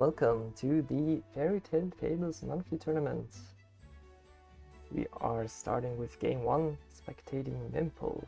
Welcome to the Fairy Tale Fables monthly tournament. We are starting with game 1, spectating Wimple.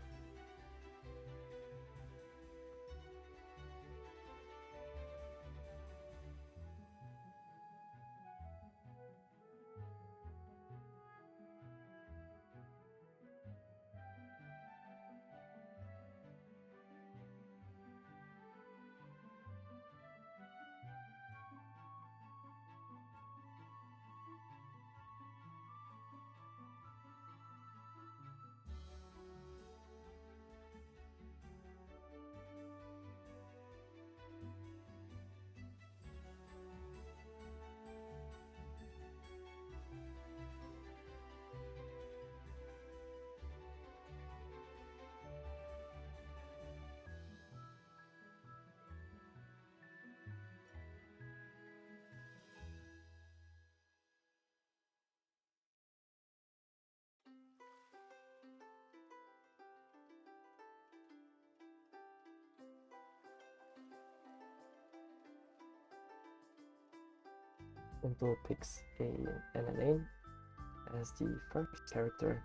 Wimple picks an Elaine as the first character.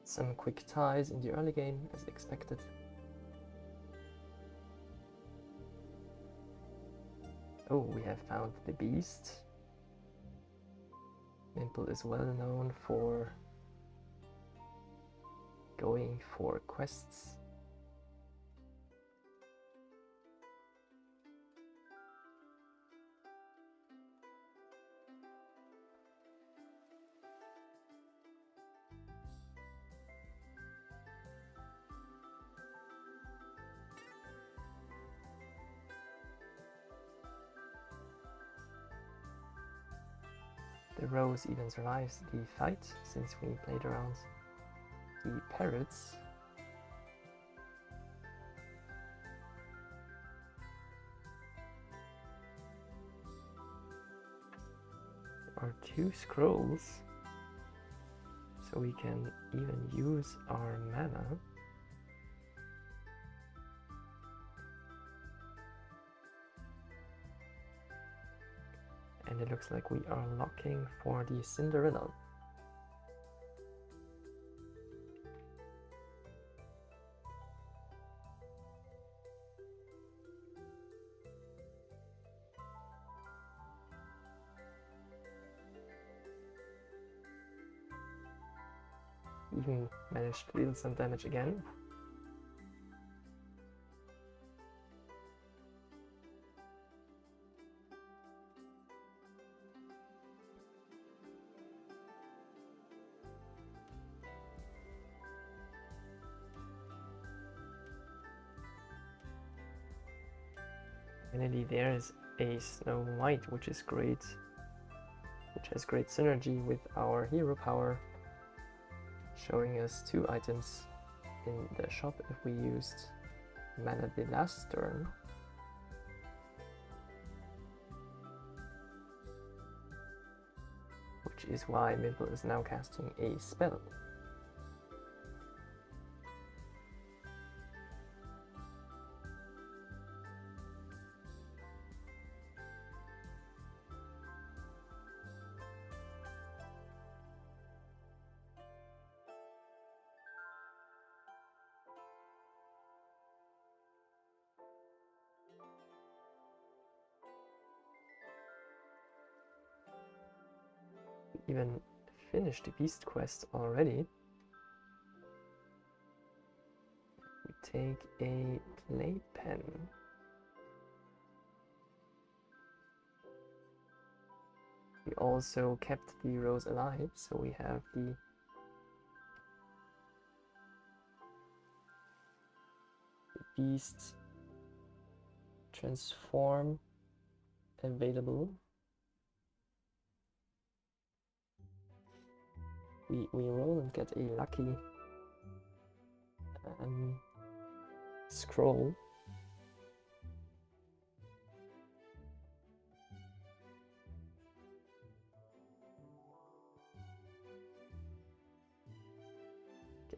Some quick ties in the early game as expected. Oh, we have found the beast. Wimple is well known for going for quests. The rose even survives the fight since we played around the parrots. There are 2 scrolls, so we can even use our mana. And it looks like we are locking for the Cinderella. Even managed to deal some damage again. Finally, there is a Snow White, which is great, which has great synergy with our hero power, showing us 2 items in the shop if we used mana the last turn. Which is why Wimple is now casting a spell. Even finished the beast quest already. We take a playpen. We also kept the rose alive, so we have the beast transform available. We roll and get a lucky scroll.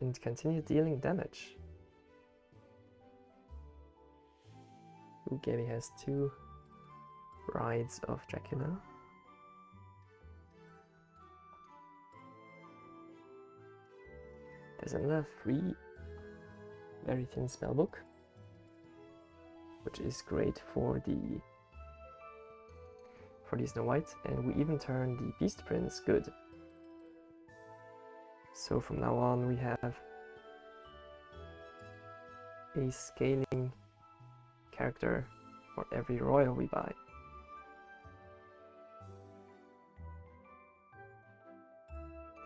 And continue dealing damage. Gabby has 2 Brides of Dracula. There's another free very thin spellbook, which is great for the Snow White, and we even turn the Beast Prince good. So from now on we have a scaling character for every royal we buy.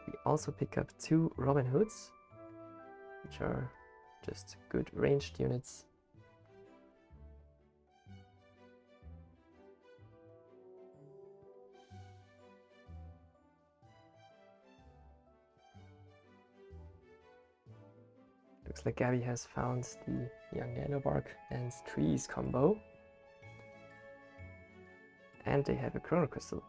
We also pick up 2 Robin Hoods, which are just good ranged units. Looks like Gabby has found the Young Yellowbark and Trees combo. And they have a Chrono Crystal.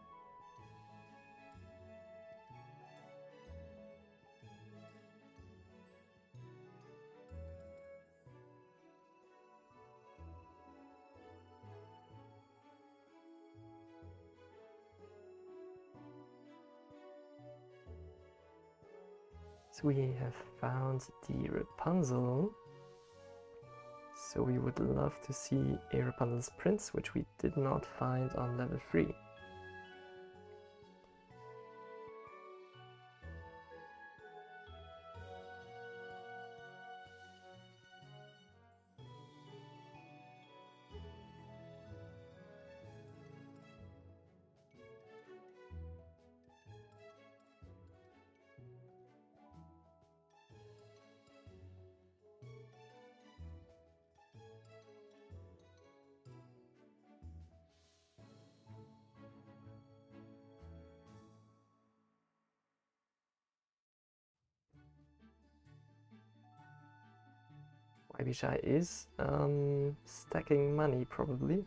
So we have found the Rapunzel. So we would love to see a Rapunzel's Prince, which we did not find on level 3. Wybishai is stacking money, probably.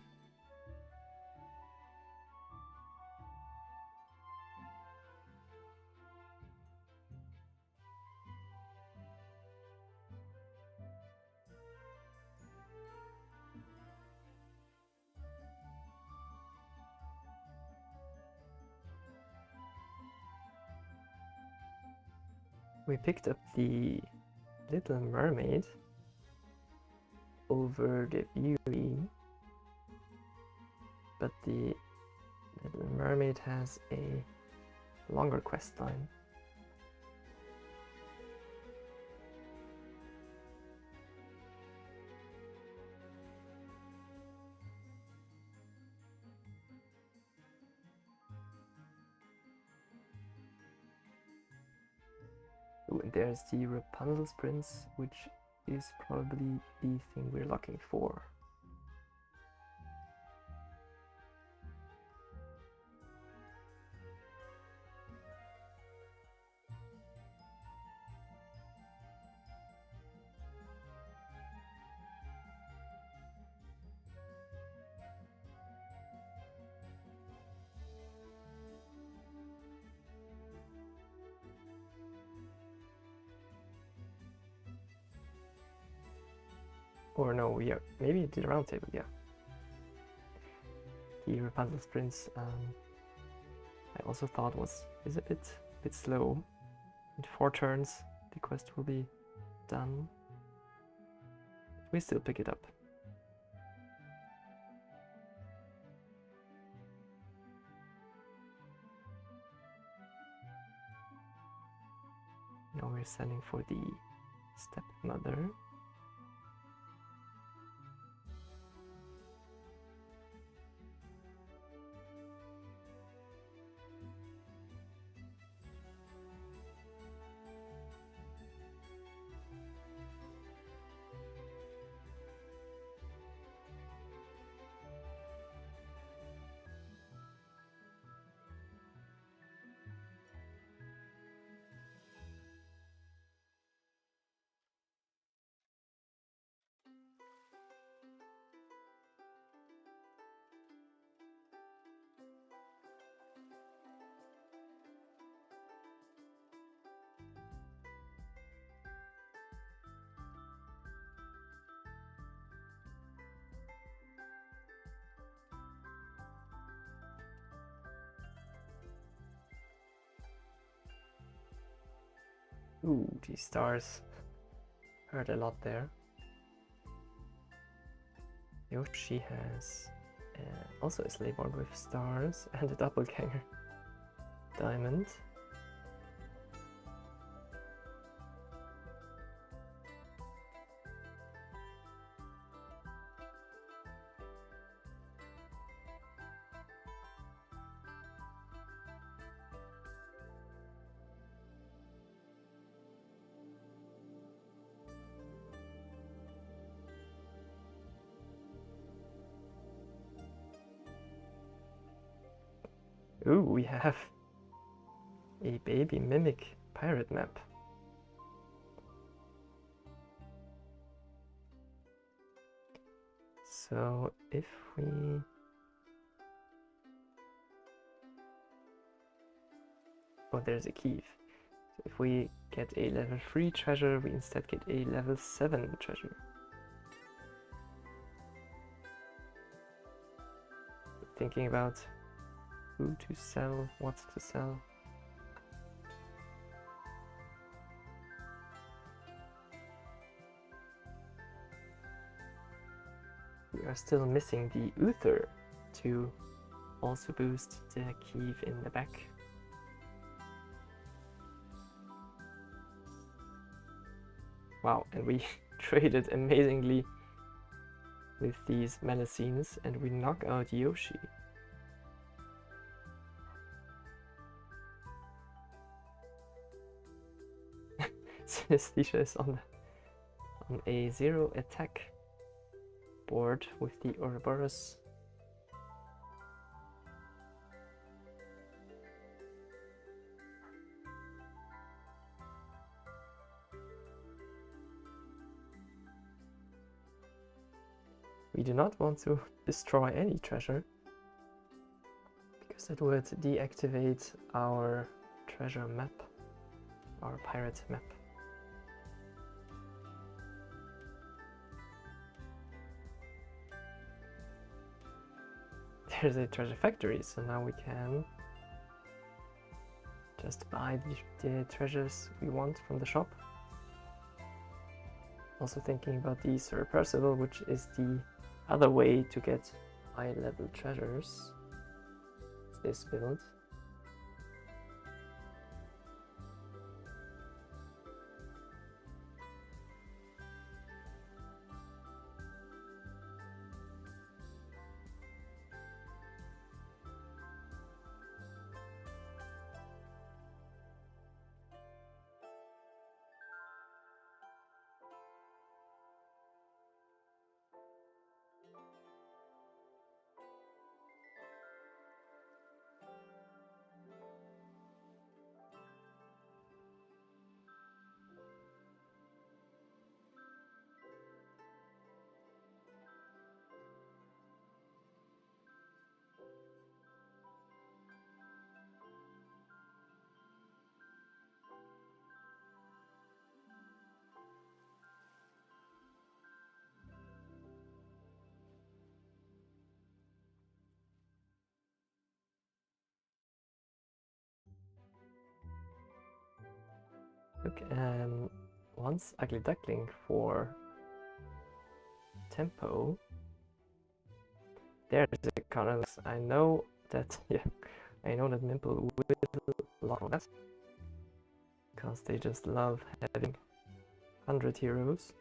We picked up the Little Mermaid over the Beauty, but the Little Mermaid has a longer quest line. Ooh, and there's the Rapunzel's Prince, which is probably the thing we're looking for. Or no, we are maybe at the round table, yeah. The Rapunzel's Prince, I also thought is a bit slow. In 4 turns, the quest will be done. We still pick it up. Now we're sending for the stepmother. Ooh, these stars hurt a lot there. Yoshi has also a sleigh board with stars and a doppelganger diamond. Ooh, we have a baby mimic pirate map. So if we... Oh, there's a key. So if we get a level 3 treasure, we instead get a level 7 treasure. Thinking about who to sell, what to sell. We are still missing the Uther to also boost the key in the back. Wow, and we traded amazingly with these Melusines, and we knock out Yoshi. Synesthesia is on a 0 attack board with the Ouroboros. We do not want to destroy any treasure, because that would deactivate our treasure map, our pirate map. There's a treasure factory, so now we can just buy the treasures we want from the shop. Also thinking about the Sir Percival, which is the other way to get high level treasures. It's this build. Look, once Ugly Duckling for tempo. There's a kind of, I know that, yeah, I know that Mimple will love that, because they just love having 100 heroes.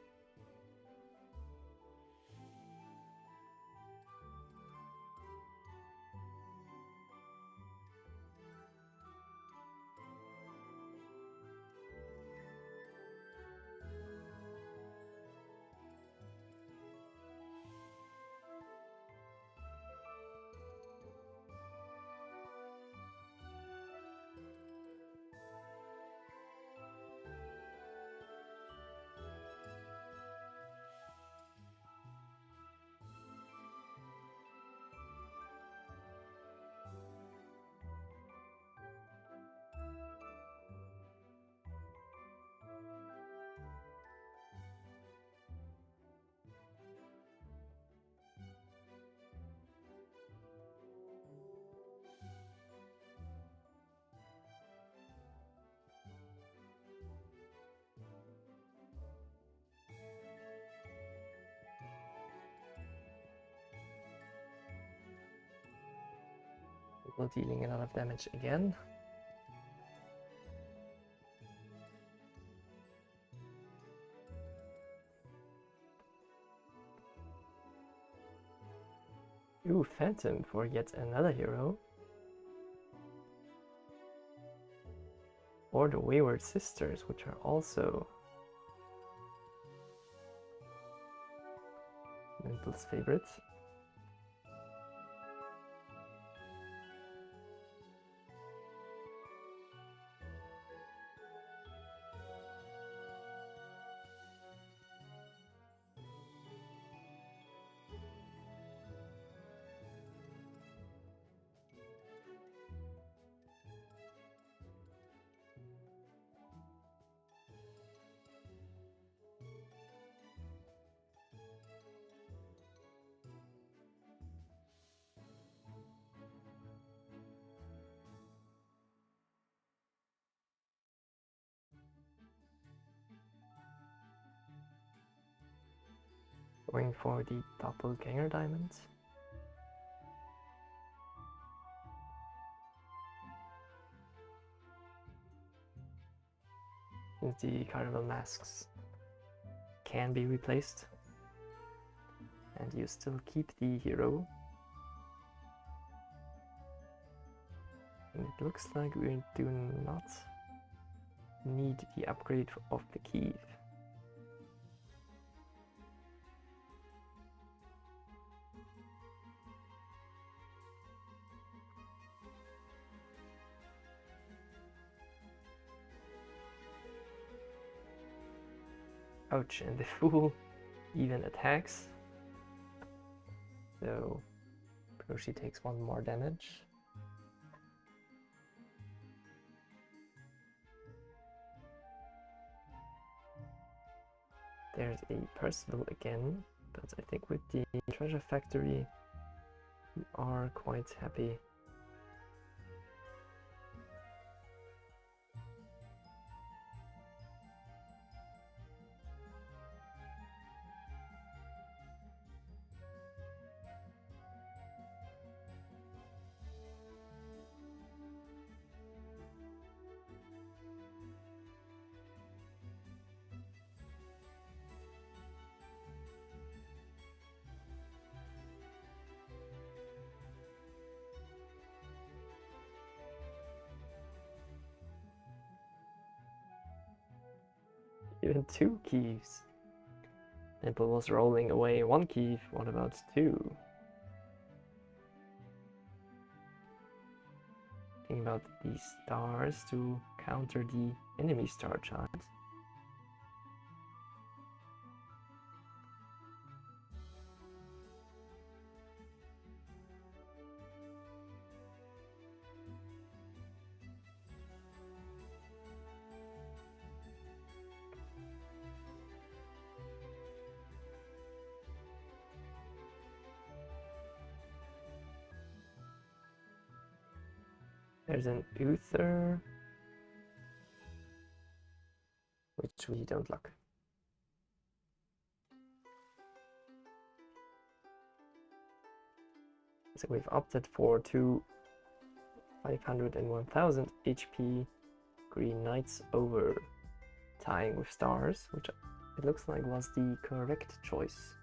while dealing a lot of damage again. Ooh, Phantom for yet another hero. Or the Wayward Sisters, which are also Mental's favorites. Going for the Doppelganger Diamond. Since the Carnival Masks can be replaced, and you still keep the hero. And it looks like we do not need the upgrade of the Kiev. Ouch, and the Fool even attacks. So Proshi takes one more damage. There's a Percival again, but I think with the Treasure Factory we are quite happy. Even 2 Kievs. Temple was rolling away 1 Kiev, what about 2? Thinking about these stars to counter the enemy star charge. There's an Uther, which we don't lock. So we've opted for 2 500 and 1000 HP Green Knights over tying with stars, which it looks like was the correct choice.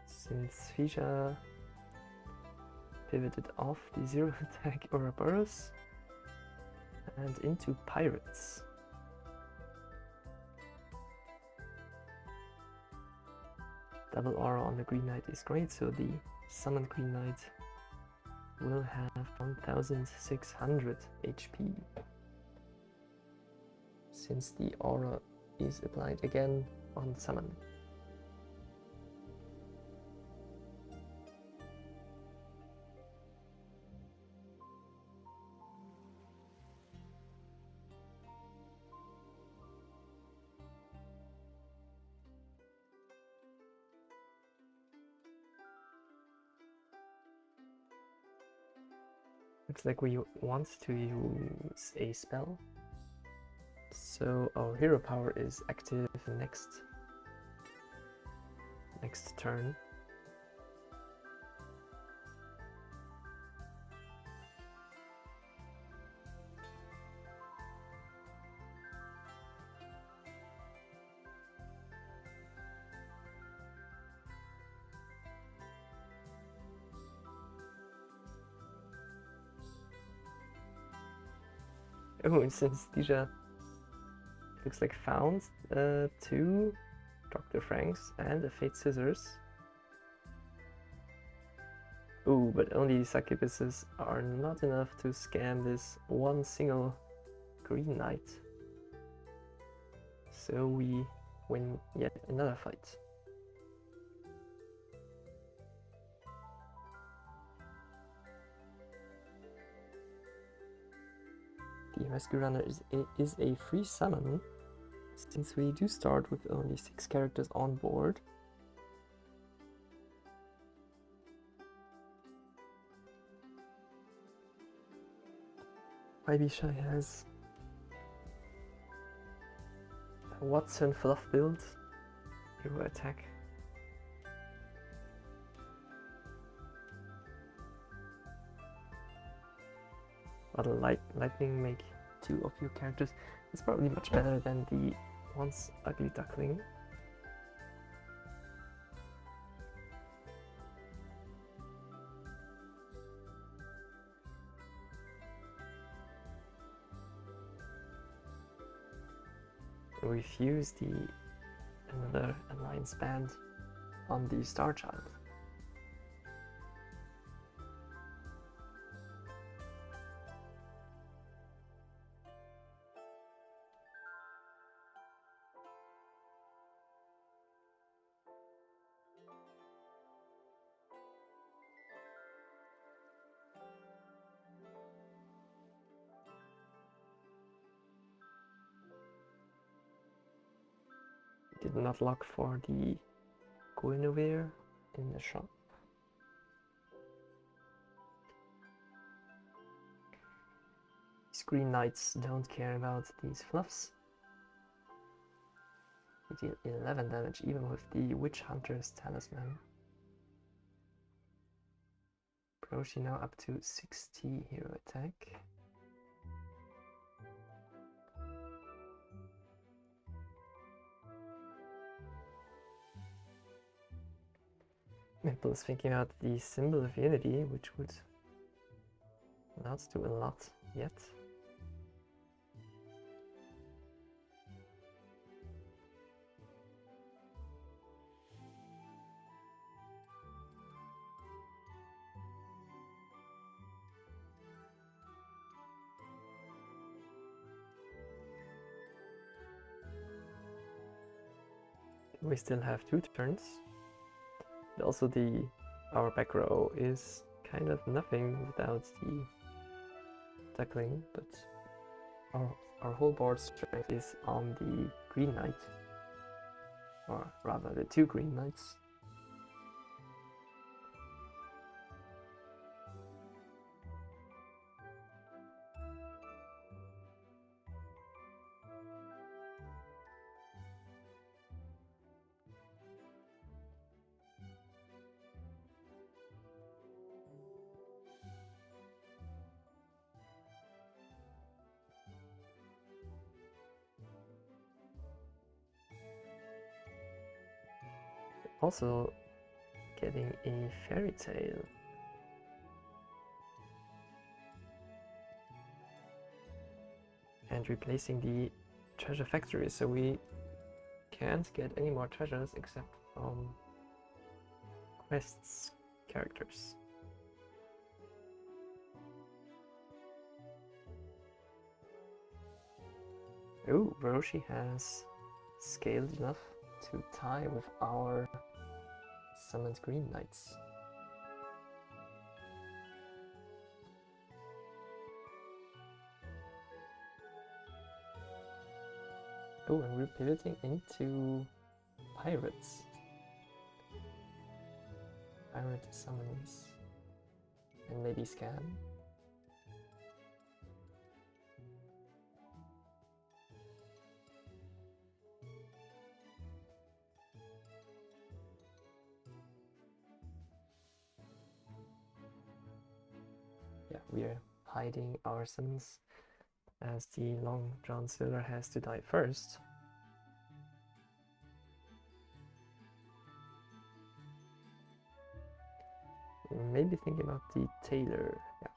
Since Fisha pivoted off the zero attack Ouroboros and into Pirates. Double aura on the Green Knight is great, so the summoned Green Knight will have 1600 HP. Since the aura is applied again on summon. Looks like we want to use a spell. So our hero power is active next turn. Oh, and synesthesia looks like found 2 Dr. Franks and a Fate Scissors. Ooh, but only succubuses are not enough to scam this one single green knight. So we win yet another fight. The Rescue Runner is a free summon, since we do start with only 6 characters on board. Ibisha has a Watson Fluff build, hero attack. But lightning make 2 of your characters. It's probably much better than the once ugly duckling. Refuse another alliance band on the Star Child. Did not look for the Guinevere in the shop. These green knights don't care about these fluffs. We deal 11 damage even with the Witch Hunter's Talisman. Broshi now up to 60 hero attack. Maple is thinking about the Symbol of Unity, which would not do a lot yet. We still have 2 turns. But also our back row is kind of nothing without the duckling, but our whole board strength is on the green knight, or rather the 2 green knights. Also getting a Fairy Tale. And replacing the treasure factory, so we can't get any more treasures except from quests characters. Ooh, Roshi has scaled enough to tie with our summoned green knights. Oh, and we're pivoting into pirates. Pirate summons. And maybe scan. hiding our summons, as the Long John Silver has to die first. Maybe thinking about the Tailor. Yeah.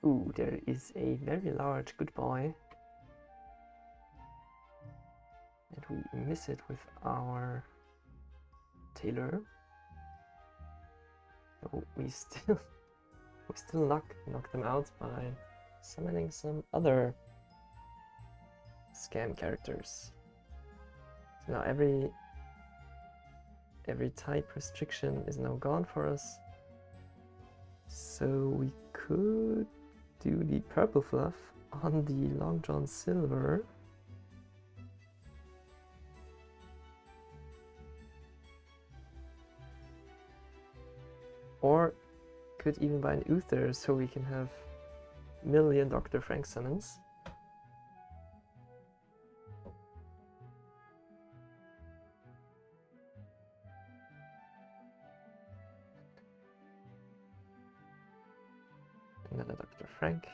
Ooh, there is a very large goodbye. And we miss it with our Tailor. Oh, we still knock them out by summoning some other scam characters. So now every type restriction is now gone for us. So we could do the purple fluff on the Long John Silver. Or could even buy an Uther so we can have million Dr. Frank summons. Another Dr. Frank.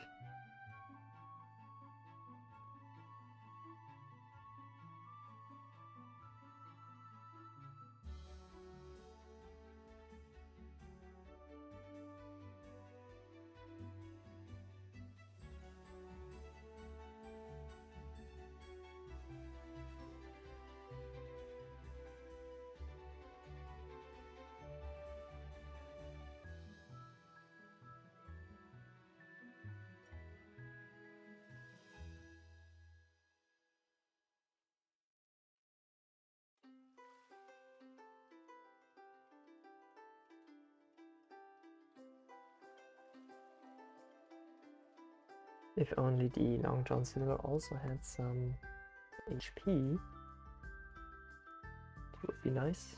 If only the Long John Silver also had some HP, it would be nice.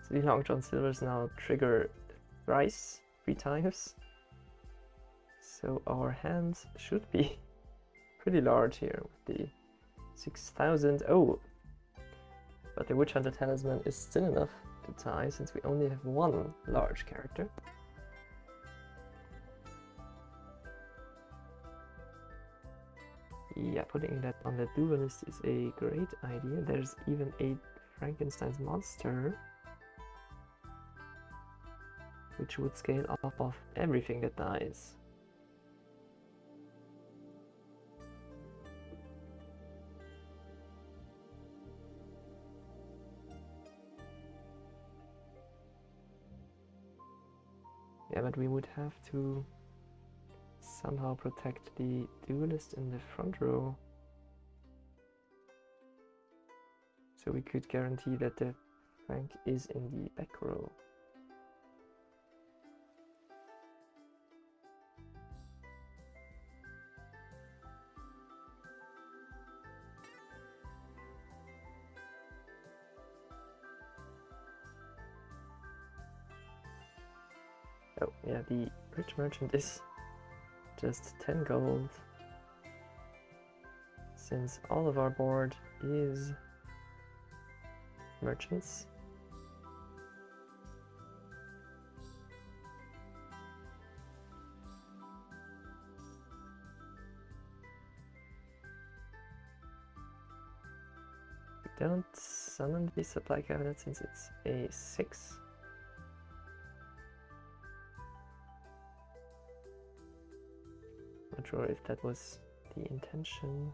So the Long John Silvers now trigger thrice, 3 times. So our hand should be pretty large here with the 6,000. Oh! But the Witch Hunter Talisman is still enough to tie since we only have one large character. Yeah, putting that on the duelist is a great idea. There's even a Frankenstein's monster, which would scale off of everything that dies. Yeah, but we would have to somehow protect the duelist in the front row. So we could guarantee that the Frank is in the back row. Oh yeah, the rich merchant is just 10 gold, since all of our board is merchants. We don't summon the supply cabinet since it's a 6. Not sure if that was the intention.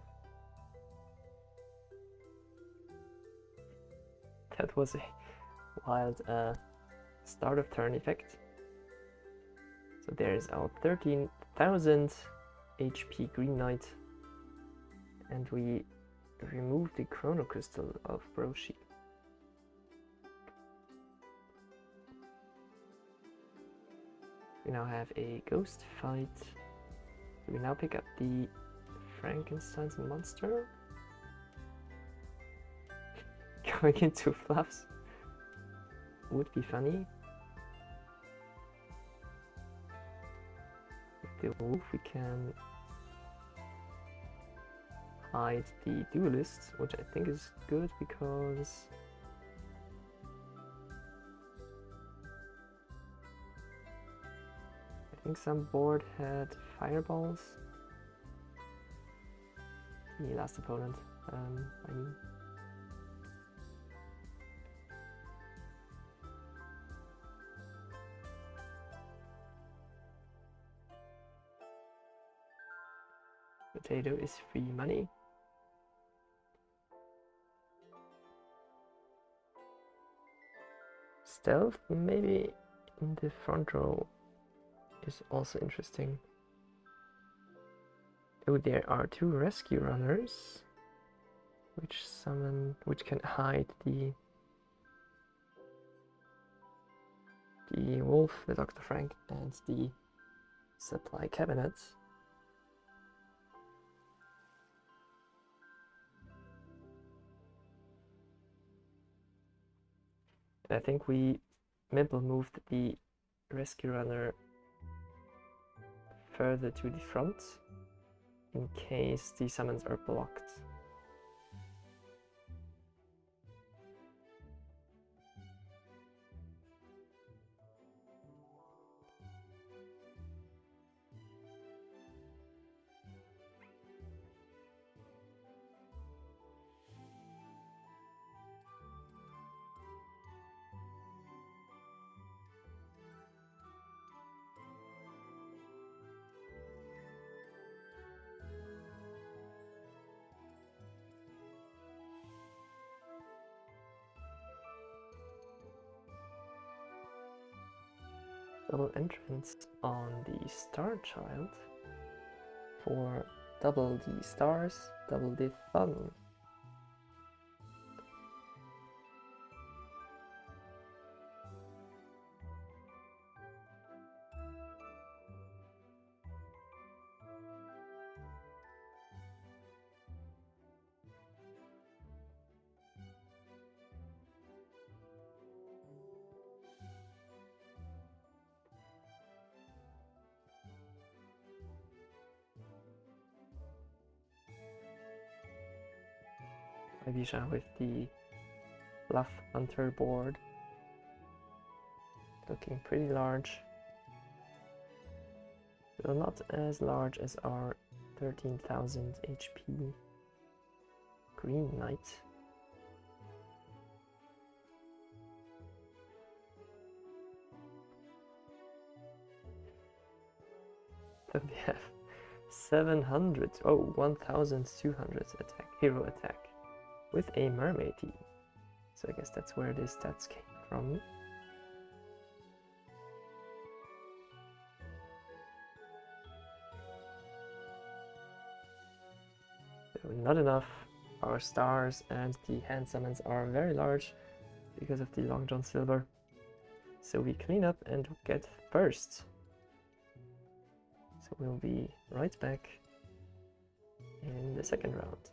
That was a wild start of turn effect. So there's our 13,000 HP Green Knight, and we remove the Chrono Crystal of Broshi. We now have a ghost fight. We now pick up the Frankenstein's monster. Going into fluffs would be funny. With the wolf we can hide the duelist, which I think is good because I think some board had fireballs. The last opponent, I mean. Potato is free money. Stealth, maybe in the front row, is also interesting. Oh, there are two rescue runners, which can hide the wolf, the Dr. Frank, and the supply cabinet. I think we Mibble moved the rescue runner further to the front in case the summons are blocked. Double entrance on the Star Child for double the stars, double the fun. Avisha with the Bluff Hunter board, looking pretty large, though not as large as our 13,000 HP Green Knight. So they have 700, 1,200 attack, hero attack, with a mermaid team. So I guess that's where the stats came from. So not enough. Our stars and the hand summons are very large because of the Long John Silver. So we clean up and get first. So we'll be right back in the second round.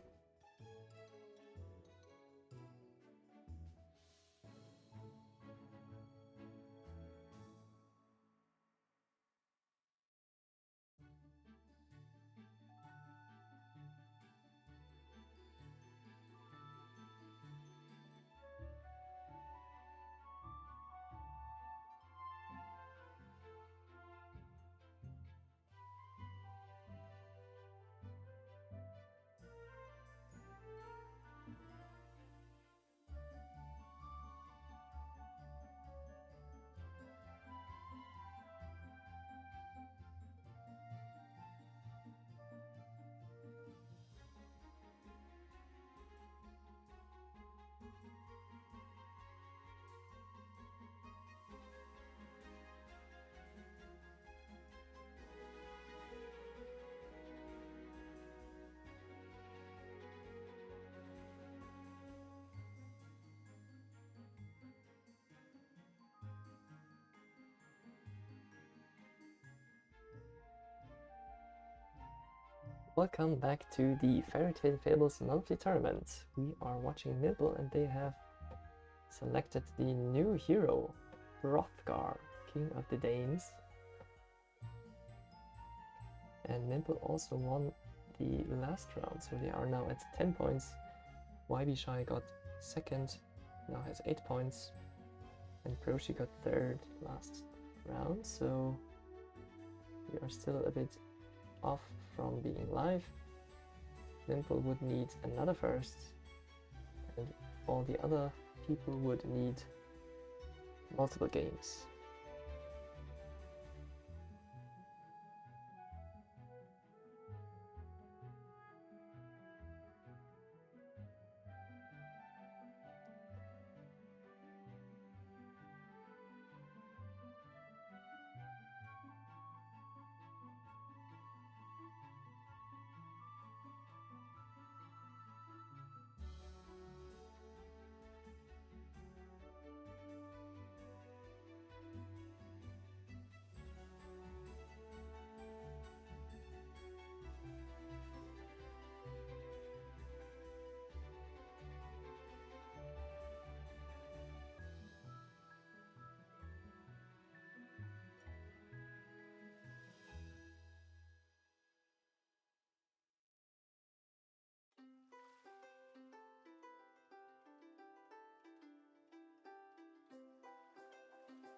Welcome back to the Fairy Tail Fables monthly tournament. We are watching Nibble and they have selected the new hero, Hrothgar, King of the Danes. And Nibble also won the last round, so they are now at 10 points. YB got second, now has 8 points. And Proshi got third last round, so we are still a bit off from being live. Nibble would need another first, and all the other people would need multiple games.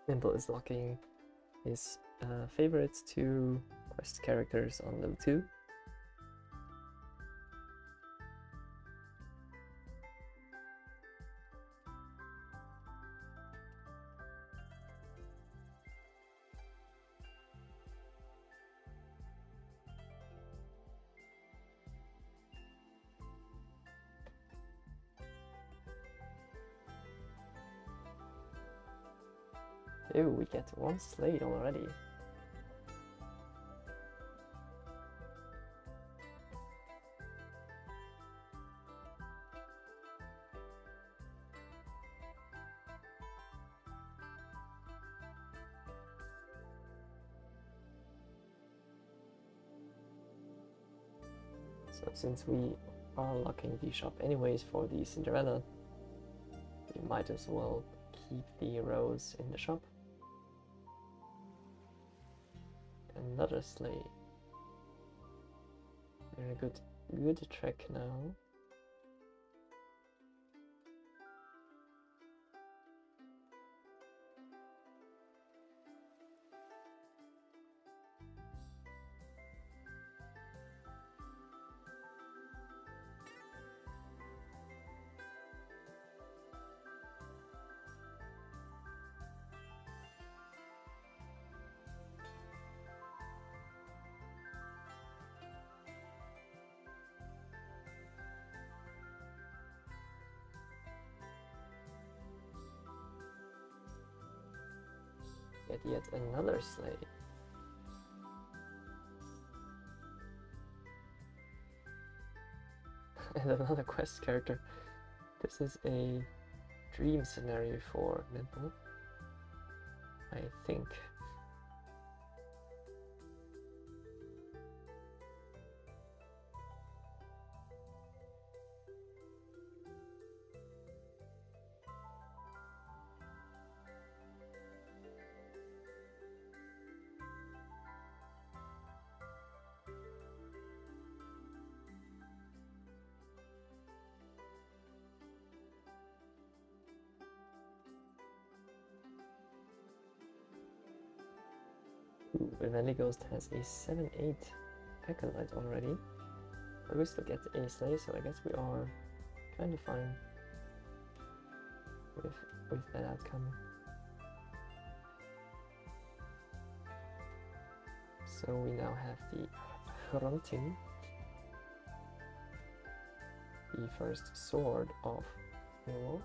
Nibble is locking his favorites to quest characters on level 2. Oh, we get one slate already. So since we are locking the shop anyways for the Cinderella, we might as well keep the rose in the shop. Another sleigh. We're in a good track now. Get yet another sleigh. And another quest character. This is a dream scenario for Nibble, I think. Vivaldi Ghost has a 7-8 Acolyte already, but we still get a sleigh, so I guess we are kind of fine with that outcome. So we now have the Hrunting, the first sword of Beowulf.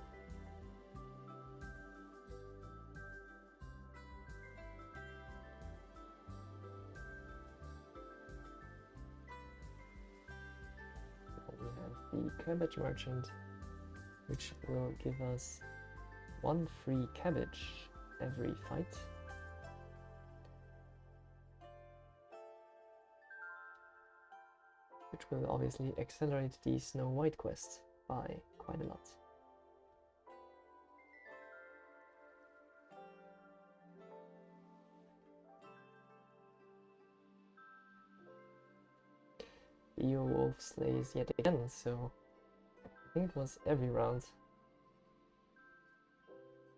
The Cabbage Merchant, which will give us 1 free cabbage every fight. which will obviously accelerate the Snow White quest by quite a lot. Beowulf slays yet again, so I think it was every round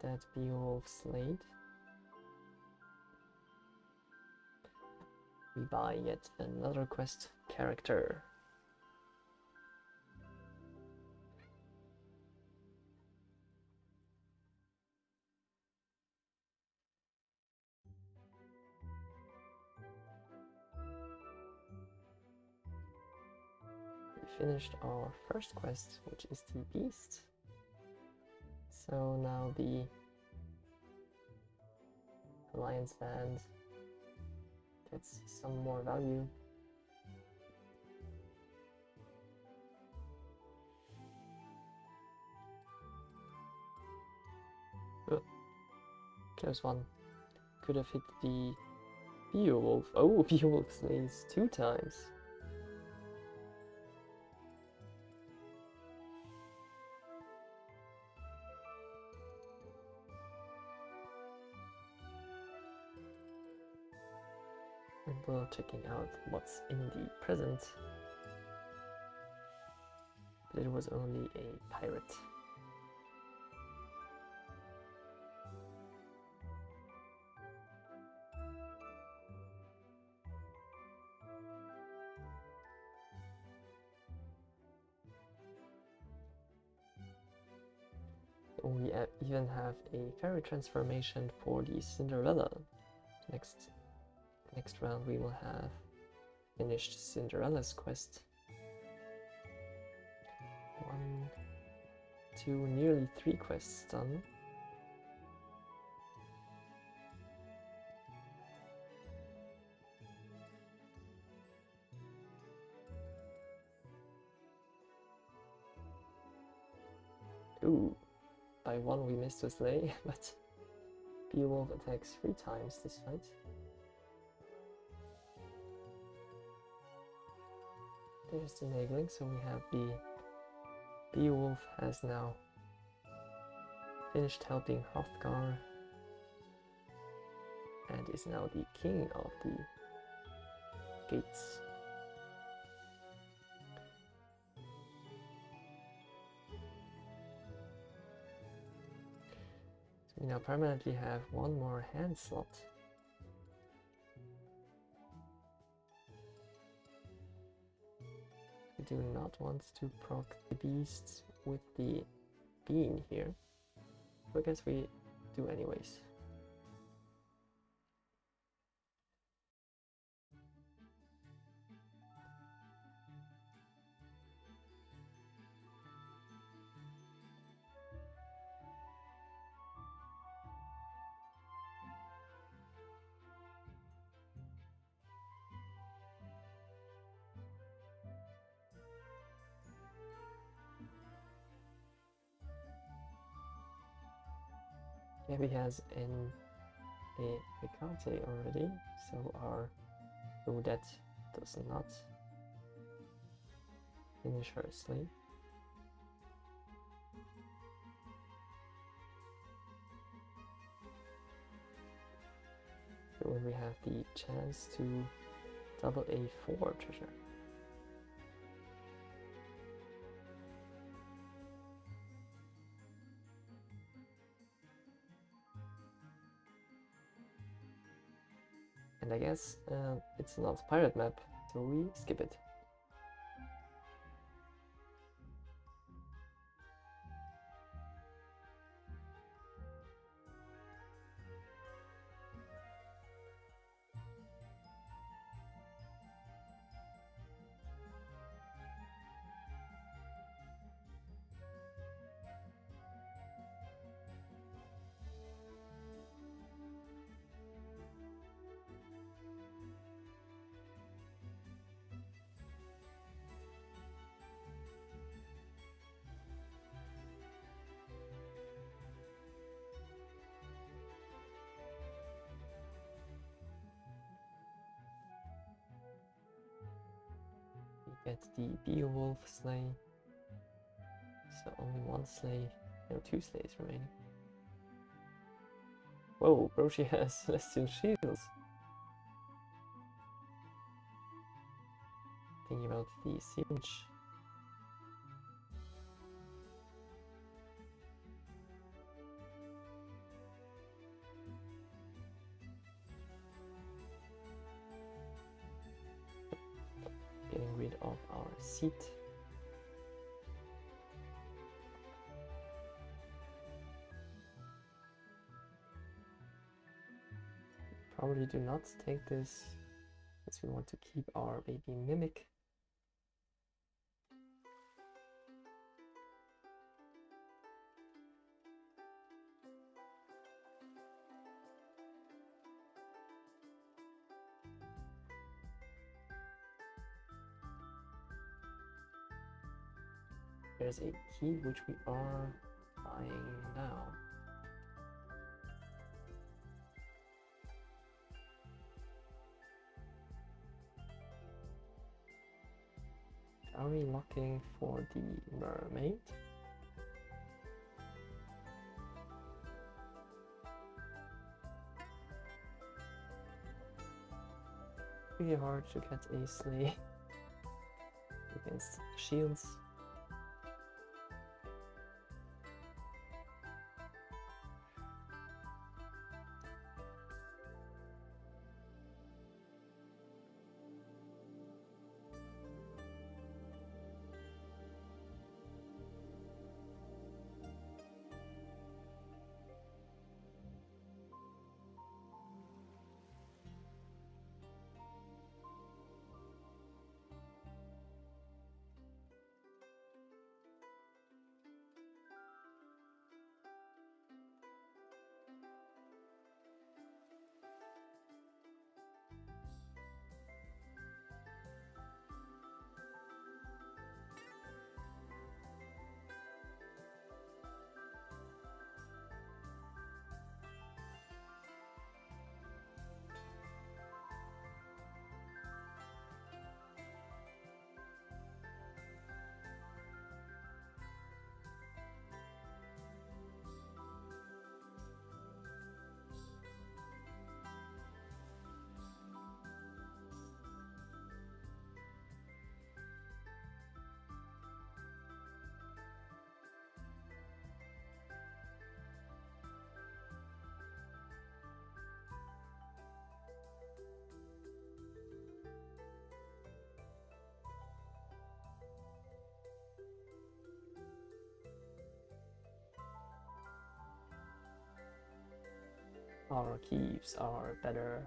that Beowulf slayed. We buy yet another quest character. We finished our first quest, which is the Beast. So now the Alliance Band gets some more value. Close one. Could have hit the Beowulf. Oh, Beowulf slays 2 times. And we're checking out what's in the present. But it was only a pirate. We even have a fairy transformation for the Cinderella. Next round we will have finished Cinderella's quest. 1, 2, nearly 3 quests done. Ooh, by 1 we missed to slay, but Beowulf attacks 3 times this fight. There's the Naegling, so we have the Beowulf has now finished helping Hrothgar and is now the king of the gates. So we now permanently have 1 more hand slot. We do not want to proc the beasts with the bean here, so I guess we do anyways. Gabby has a Hecate already, so our Odette does not finish her slave. So when we have the chance to double A4 treasure. And I guess it's not a pirate map, so we skip it. get the Beowulf sleigh. So only one sleigh, no, 2 sleighs remaining. Whoa, Broshi has Celestial Shields. Thinking about the Siege. Getting rid of our seat. Probably do not take this, as we want to keep our baby Mimic. There's a key which we are buying now. Are we looking for the mermaid? Pretty hard to get a sleigh against shields. Our keeps are better.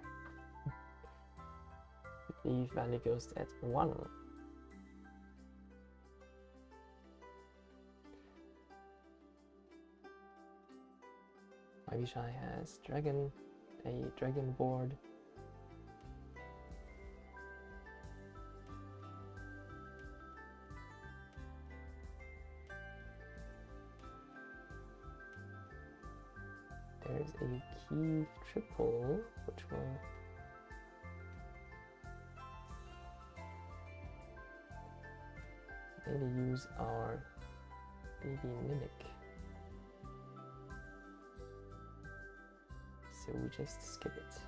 The value goes at 1. Ivishai has dragon, a dragon board. There's a key triple, which will maybe use our baby Mimic. So we just skip it.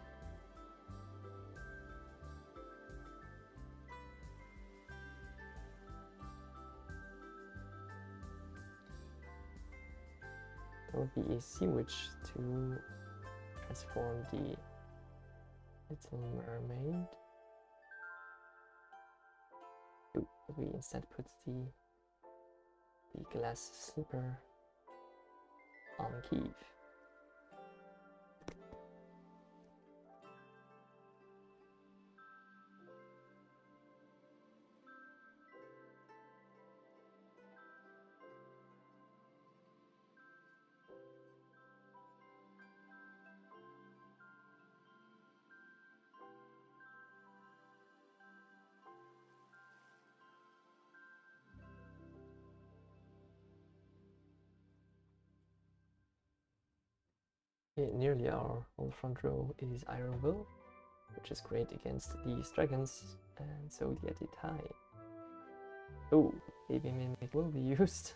There would be a Sea Witch to transform the Little Mermaid. We instead put the glass slipper on Kiev. Nearly our whole front row is Iron Will, which is great against these dragons, and so the edit high. Oh, Baby Mimic will be used.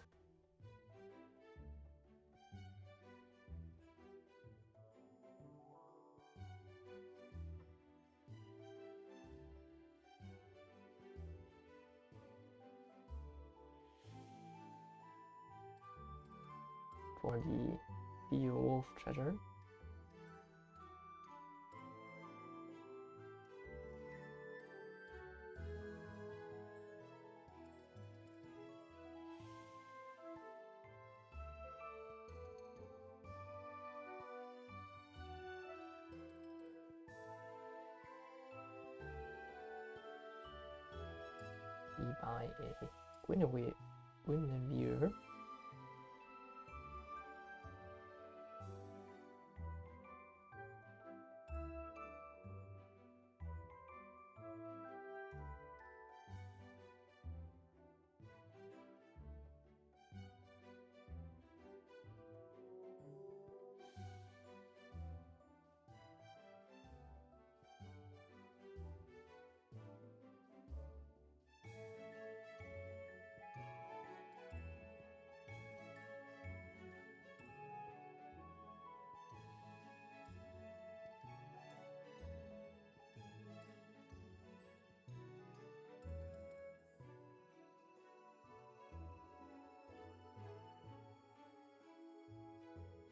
For the Beowulf treasure. We buy a Guinevere.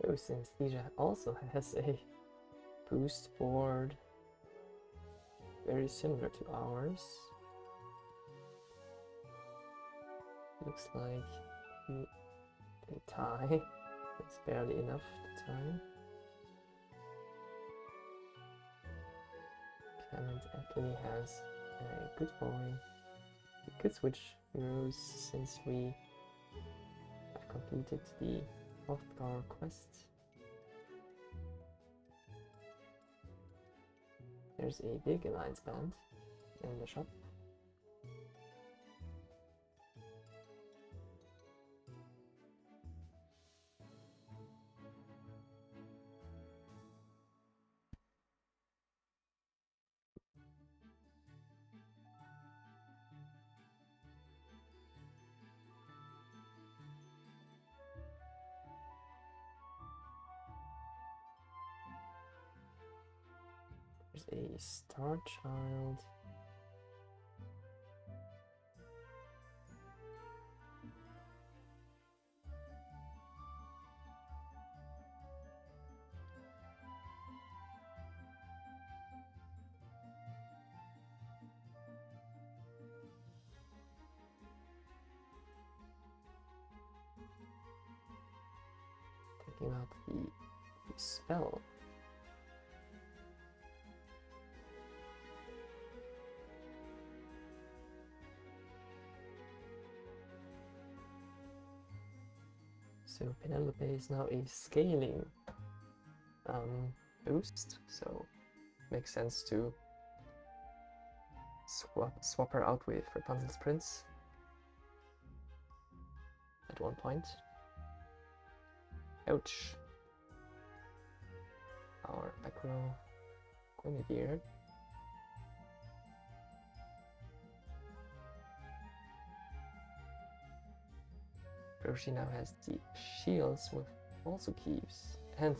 Oh, Synesthesia also has a boost board very similar to ours. Looks like we can tie. It's barely enough to tie. Clement Attlee has a good boy. We could switch heroes since we have completed the Hrothgar quest. There's a big alliance band in the shop. There's a Star Child. Taking out the spell. So Penelope is now a scaling boost, so makes sense to swap her out with Rapunzel's Prince at one point. Ouch. Our back row Guinevere. Roshi now has the shields with also keeps and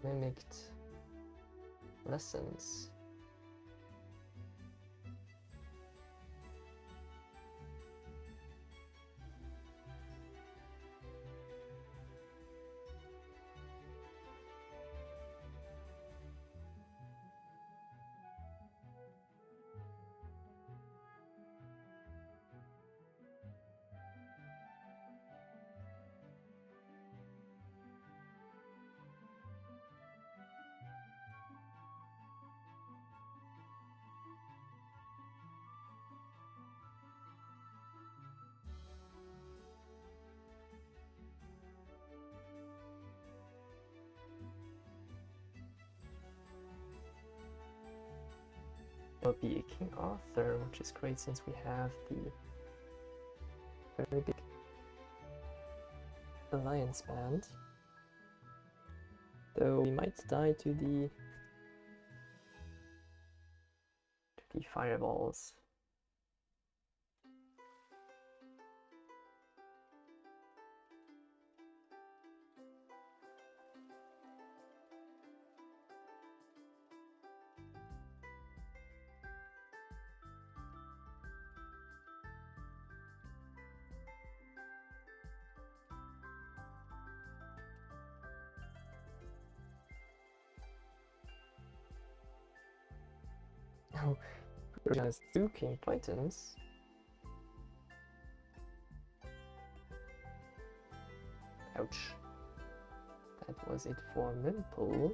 mimicked lessons. Will be a King Arthur, which is great since we have the very big alliance band. Though we might die to the fireballs. Now, Persia has 2 King Titans. Ouch. That was it for Mimple.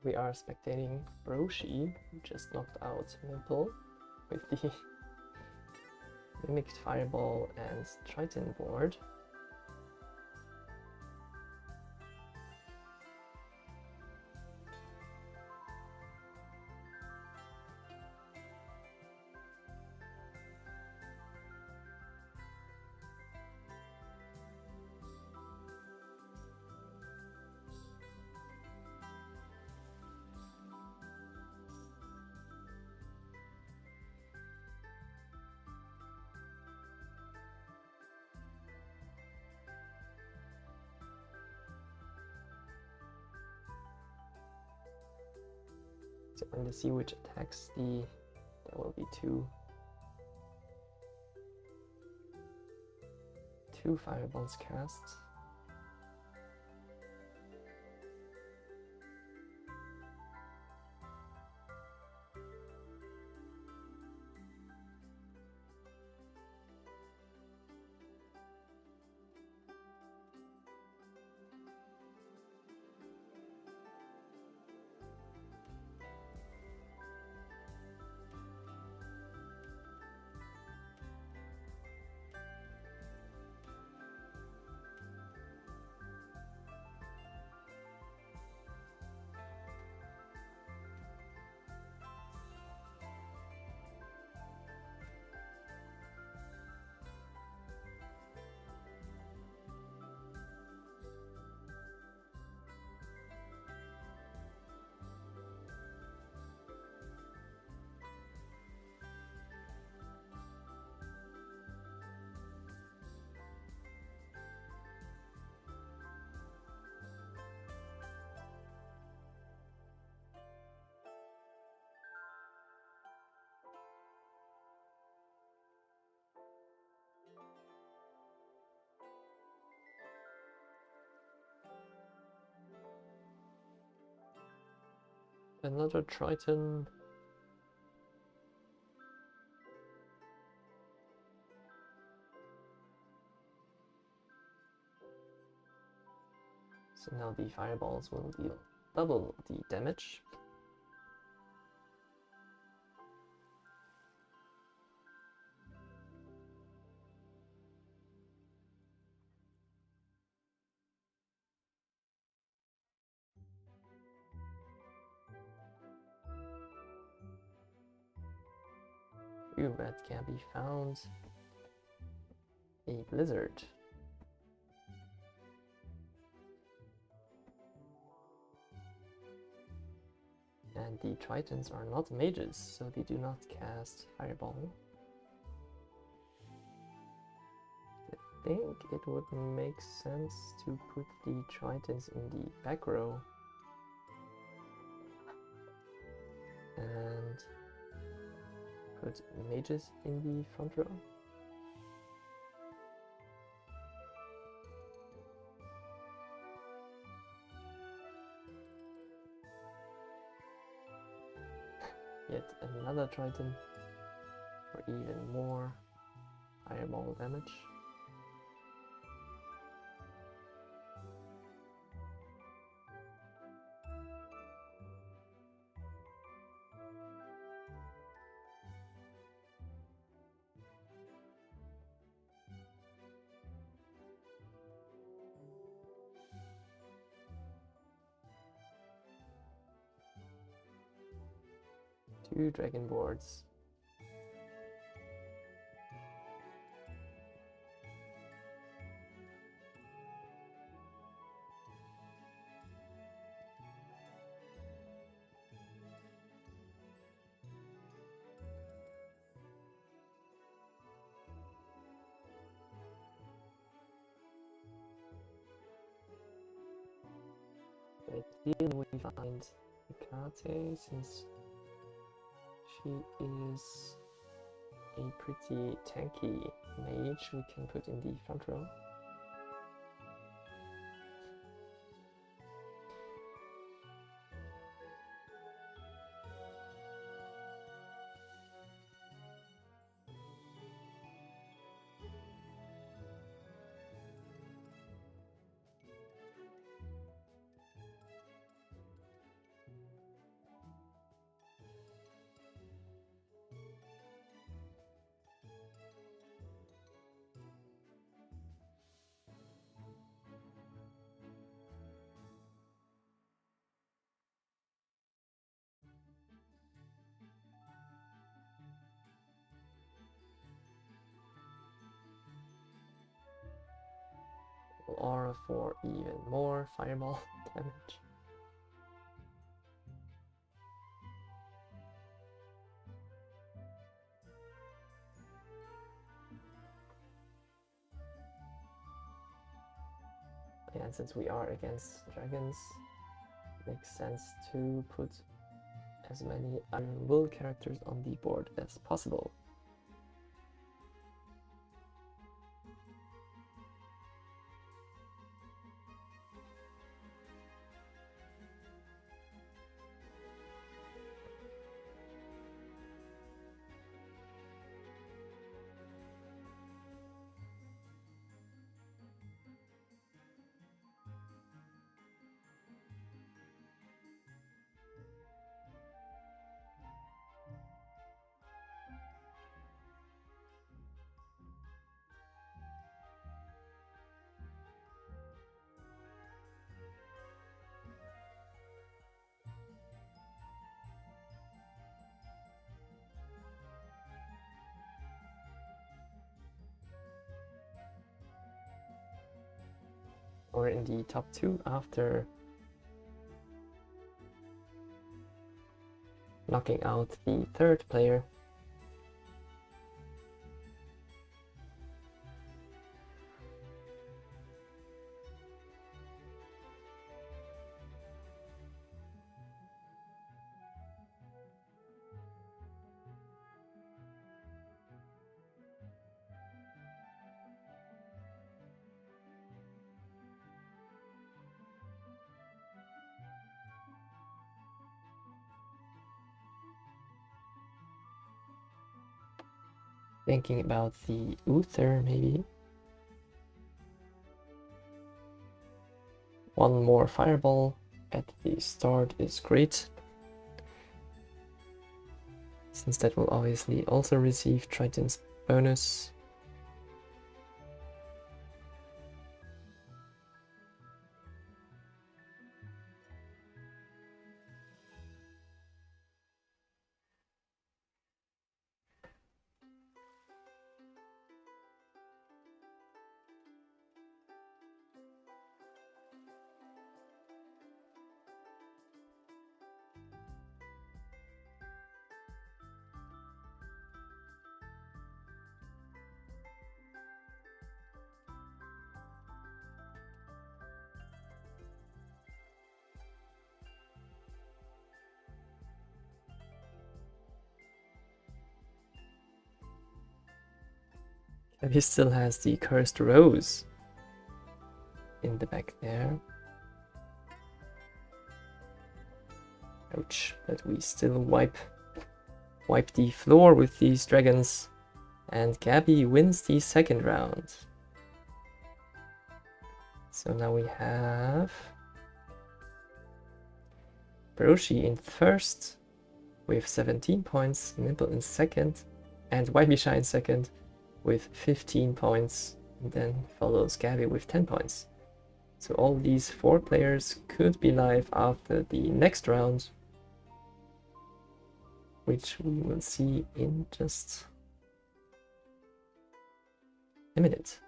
We are spectating Broshi, who just knocked out Mimple with the Mimicked Fireball and Triton board. So when the Sea Witch attacks, there will be two fireballs cast. Another Triton. So now the fireballs will deal double the damage. Ooh, that can be found. A Blizzard. And the Tritons are not mages, so they do not cast Fireball. I think it would make sense to put the Tritons in the back row. And put mages in the front row. Yet another Triton for even more fireball damage. 2 dragon boards. Ideally we find Hecate, since she is a pretty tanky mage we can put in the front row. Aura for even more fireball damage. And since we are against dragons, it makes sense to put as many Iron Will characters on the board as possible. Or in the top 2 after knocking out the 3rd player. Thinking about the Uther, maybe. One more fireball at the start is great, since that will obviously also receive Triton's bonus. And he still has the Cursed Rose in the back there. Ouch, but we still wipe the floor with these dragons, and Gabby wins the 2nd round. So now we have Barushi in 1st with 17 points, Nimble in 2nd, and Wybisha in 2nd with 15 points, and then follows Gabby with 10 points. So all these 4 players could be live after the next round. which we will see in just a minute.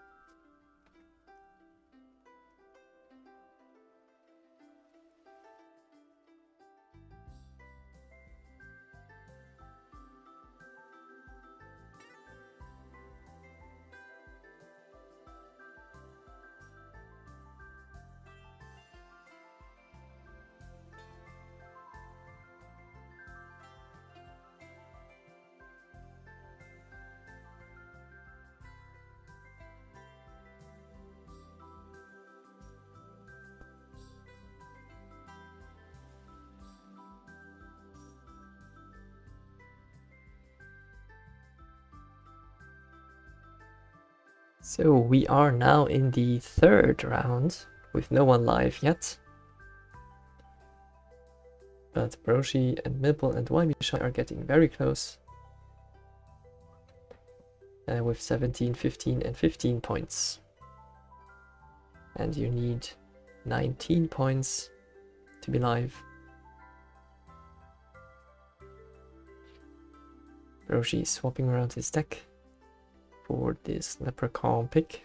So we are now in the third round with no one live yet. But Broshi and Mibble and Wybishai are getting very close. With 17, 15 and 15 points. And you need 19 points to be live. Broshi is swapping around his deck for this Leprechaun pick.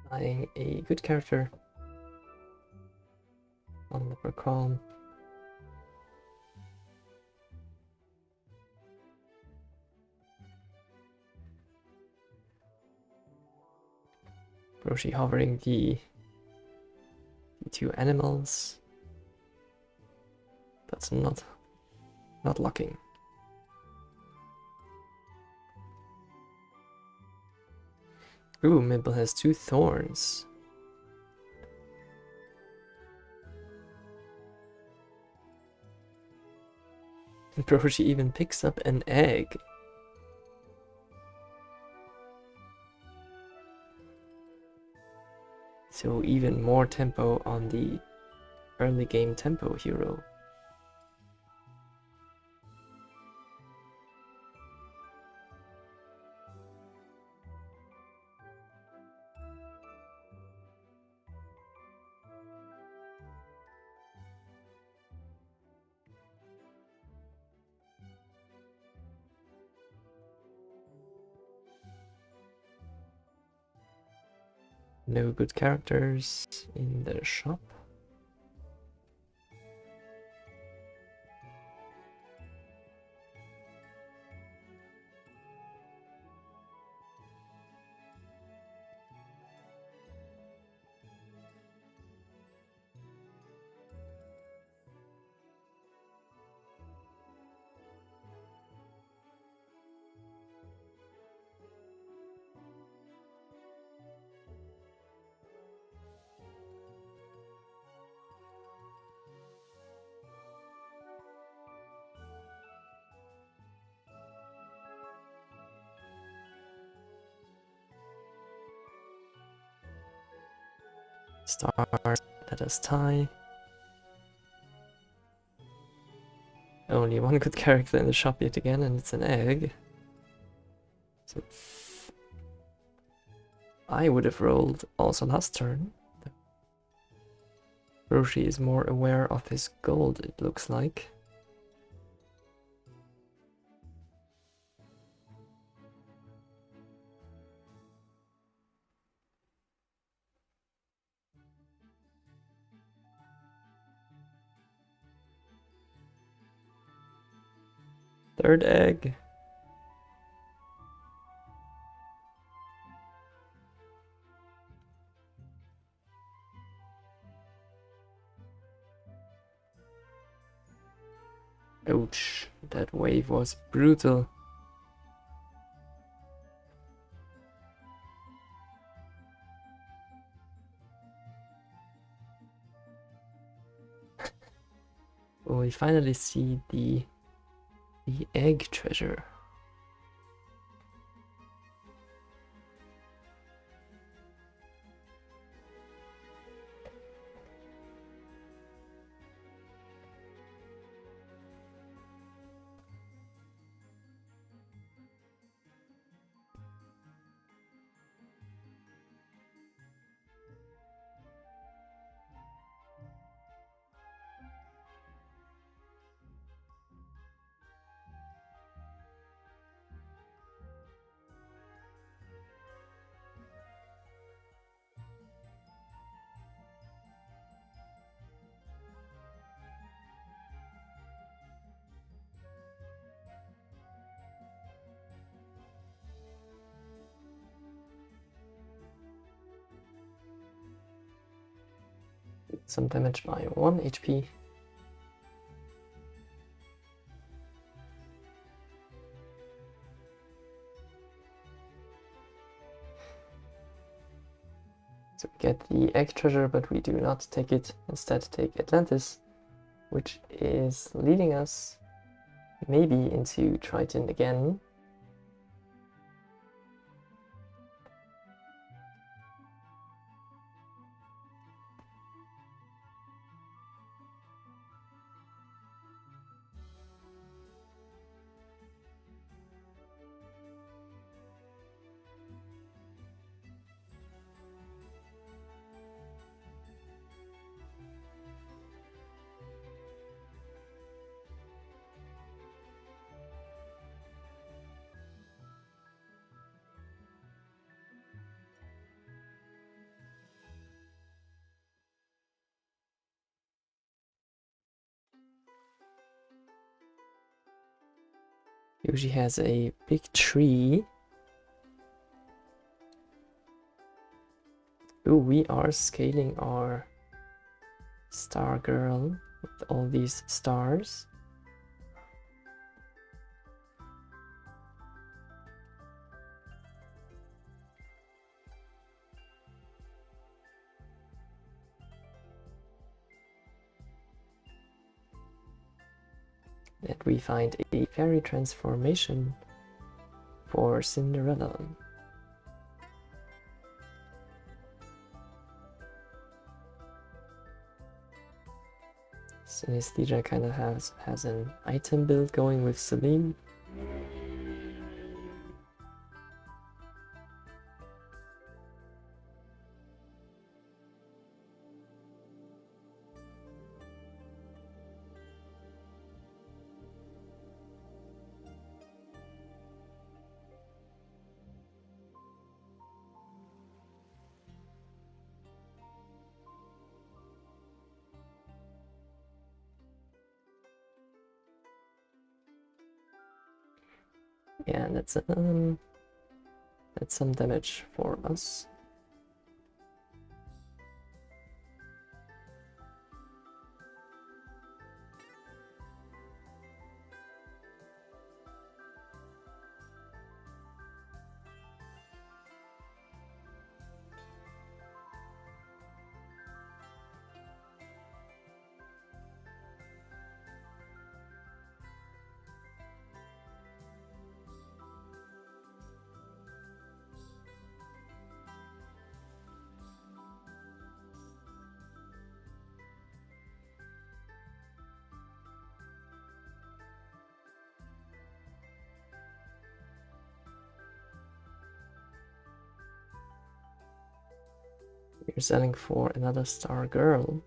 Buying a good character on Leprechaun. Broshi hovering the two animals. That's not locking. Ooh, Mibble has 2 thorns. And Broshi even picks up an egg. So even more tempo on the early game tempo hero. No good characters in the shop. Stars, let us tie. only one good character in the shop yet again, and it's an egg. So I would have rolled also last turn. Roshi is more aware of his gold, it looks like. Third egg. Ouch, that wave was brutal. Well, we finally see the egg treasure. Some damage by 1 HP. So we get the egg treasure, but we do not take it. Instead take Atlantis, which is leading us maybe into Triton again. Yuji has a big tree. Ooh, we are scaling our star girl with all these stars. And we find a fairy transformation for Cinderella. Synesthesia kind of has an item build going with Celine. Yeah, that's some damage for us. We're selling for another star girl.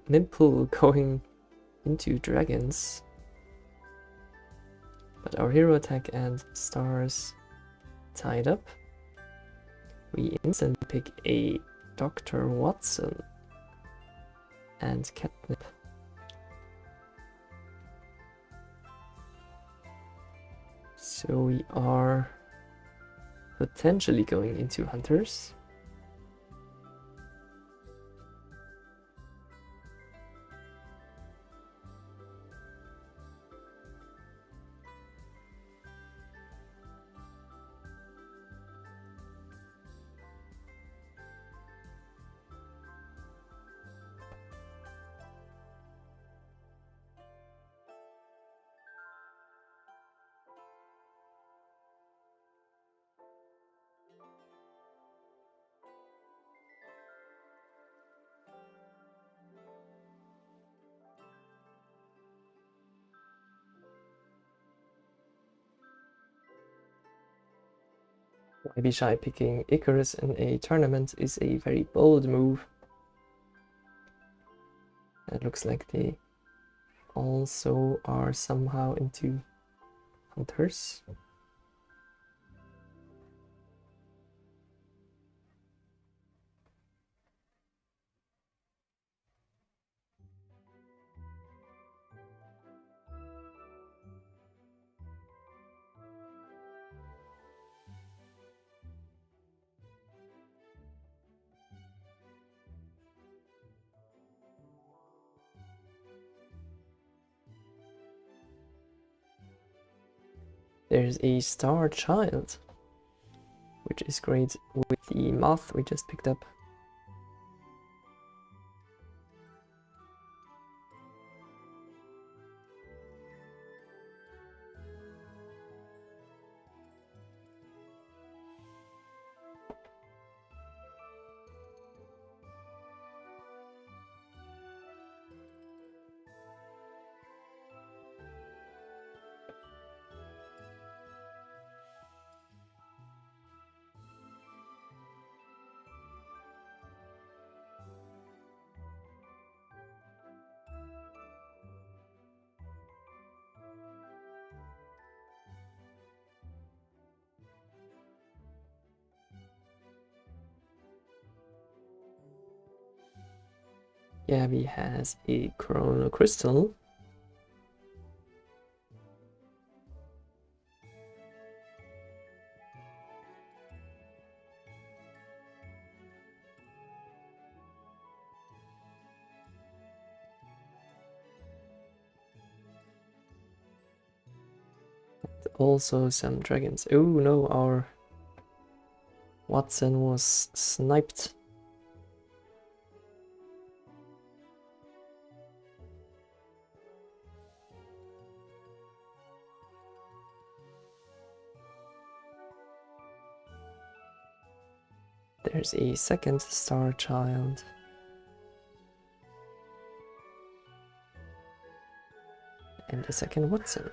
Mimple going into dragons. But our hero attack and stars tied up. We instantly pick a Dr. Watson and Catnip. So we are potentially going into hunters. Why be shy? Picking Icarus in a tournament is a very bold move. It looks like they also are somehow into hunters. There's a star child, which is great with the moth we just picked up. Gabby has a Chrono Crystal. And also some dragons. Oh no, our Watson was sniped. There's a second star child. And a second Watson.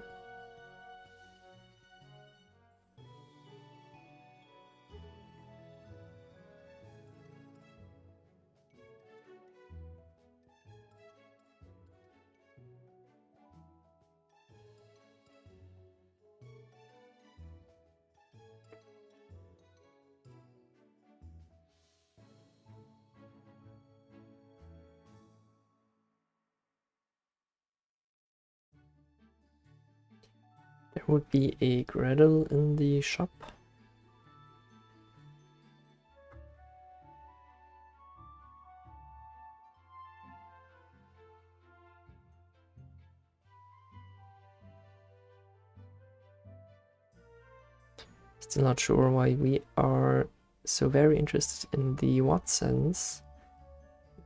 There would be a Gretel in the shop. Still not sure why we are so very interested in the Watsons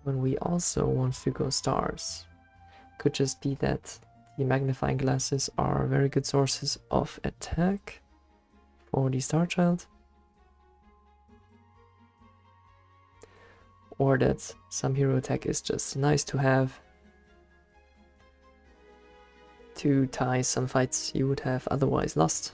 when we also want to go stars. Could just be that the magnifying glasses are very good sources of attack for the Star Child. Or that some hero attack is just nice to have to tie some fights you would have otherwise lost.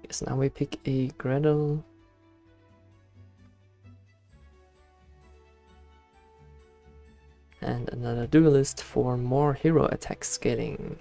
Yes, now we pick a Gretel. And another duelist for more hero attack scaling.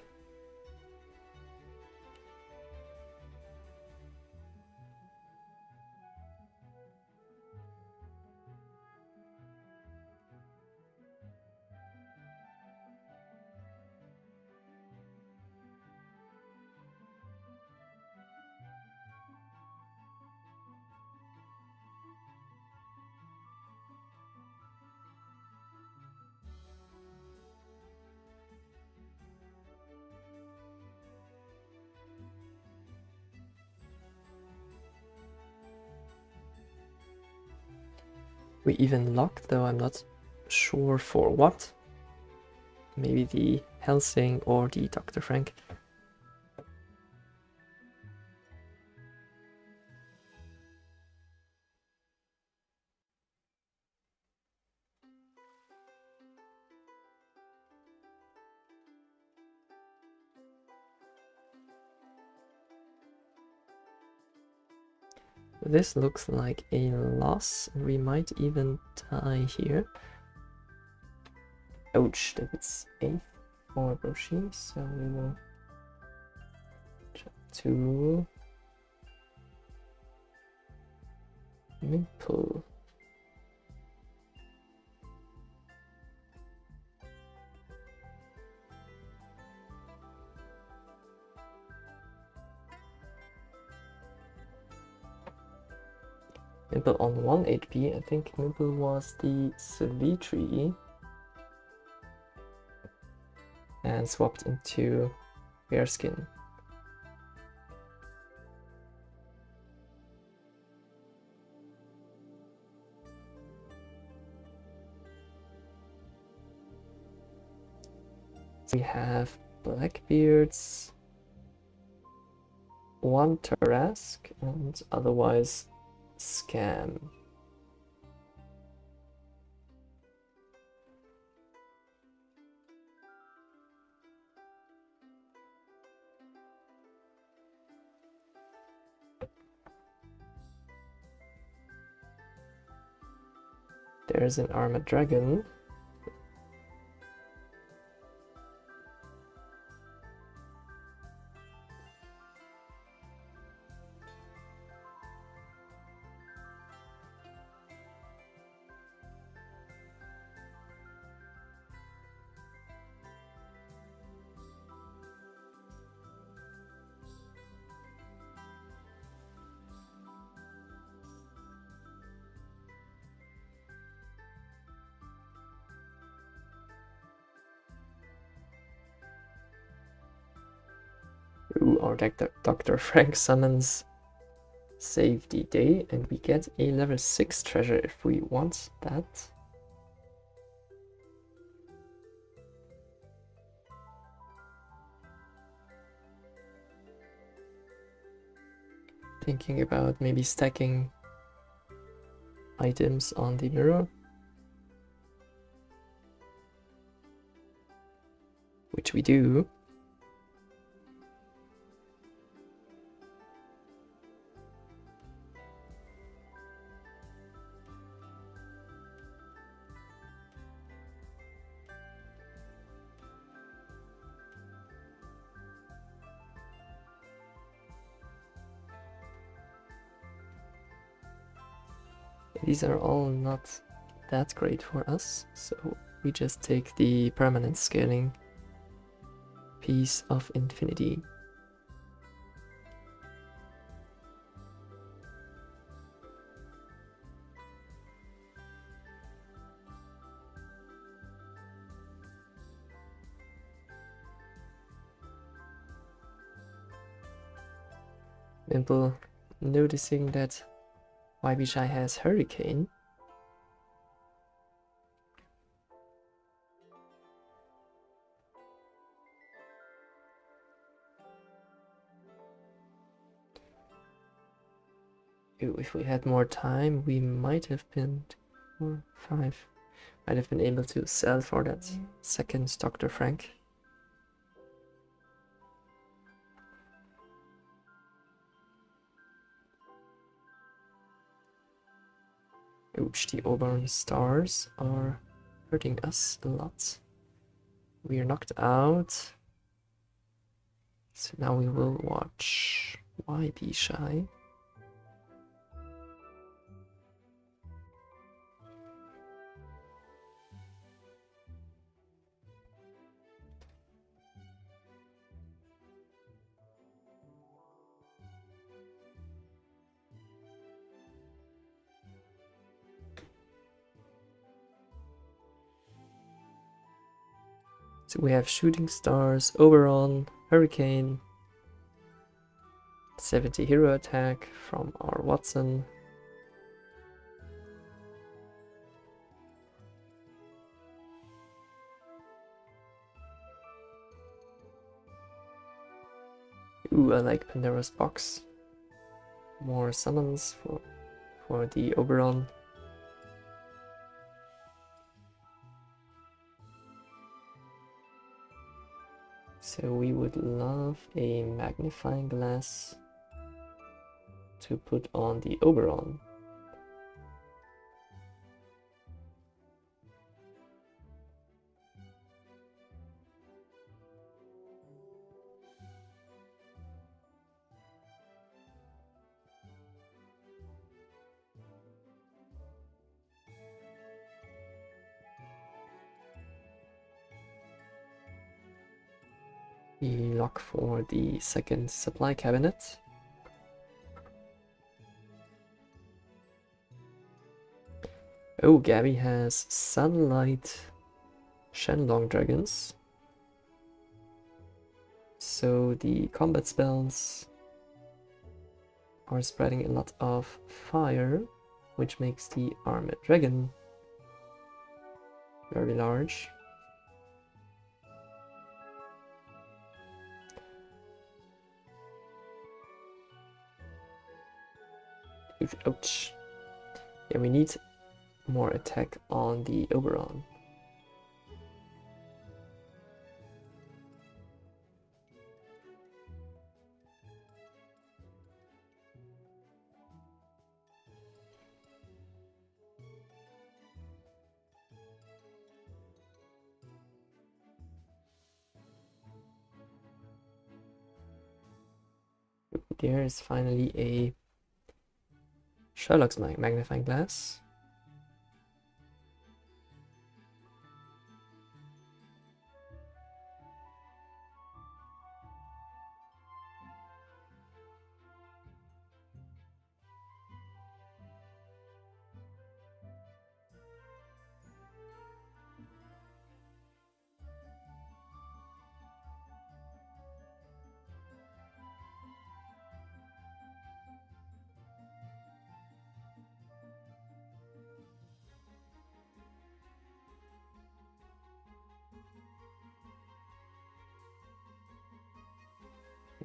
We even locked, though I'm not sure for what. Maybe the Helsing or the Dr. Frank. This looks like a loss. We might even die here. Ouch, that it's 8th for Roshi, so we will jump to Mimple. Mimple on 1 HP. I think Mimple was the Savitri and swapped into Bearskin. We have Blackbeards, 1 Tarrasque, and otherwise Scam. There's an Armored Dragon. Ooh, our Dr. Frank summons Save the Day, and we get a level 6 treasure if we want that. Thinking about maybe stacking items on the mirror, which we do. These are all not that great for us, so we just take the permanent scaling piece of infinity. Wimple noticing that Wybishai has Hurricane. Ooh, if we had more time, we might have been 4, 5. Might have been able to sell for that second Dr. Frank. Ouch, the Oberon stars are hurting us a lot. We are knocked out. So now we will watch Wybishai. So we have Shooting Stars, Oberon, Hurricane, 70 hero attack from our Watson. Ooh, I like Pandora's Box. More summons for the Oberon. So we would love a magnifying glass to put on the Oberon. We lock for the second supply cabinet. Oh, Gabby has Sunlight Shenlong Dragons. So the combat spells are spreading a lot of fire, which makes the Armored Dragon very large. Ouch. Yeah, we need more attack on the Oberon. There is finally a Sherlock's magnifying glass.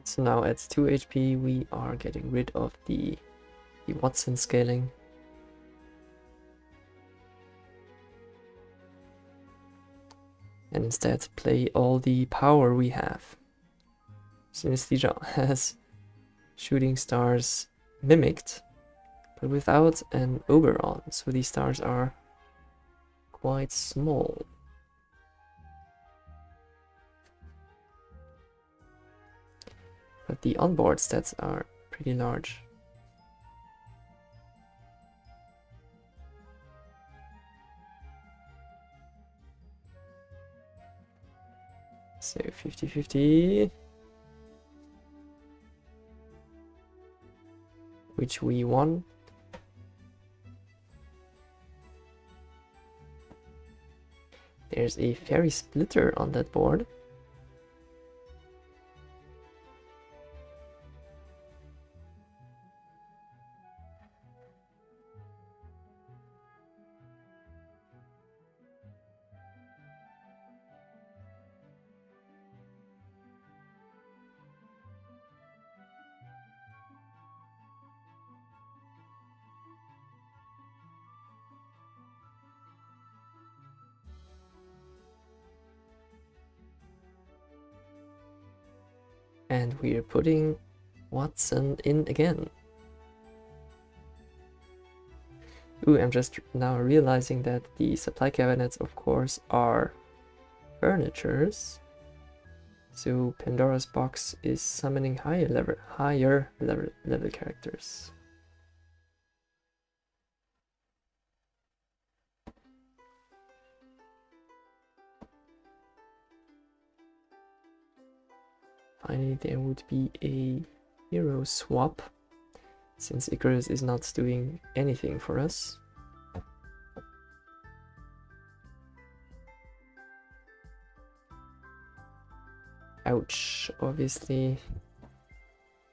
So now at 2 HP we are getting rid of the Watson scaling. And instead play all the power we have. Synesthesia has Shooting Stars mimicked, but without an Oberon, so these stars are quite small. But the onboard stats are pretty large. So 50-50. Which we won. There's a fairy splitter on that board. And we're putting Watson in again. Ooh, I'm just now realizing that the supply cabinets, of course, are furnitures. So Pandora's box is summoning higher level characters. Finally, there would be a hero swap, since Icarus is not doing anything for us. Ouch, obviously.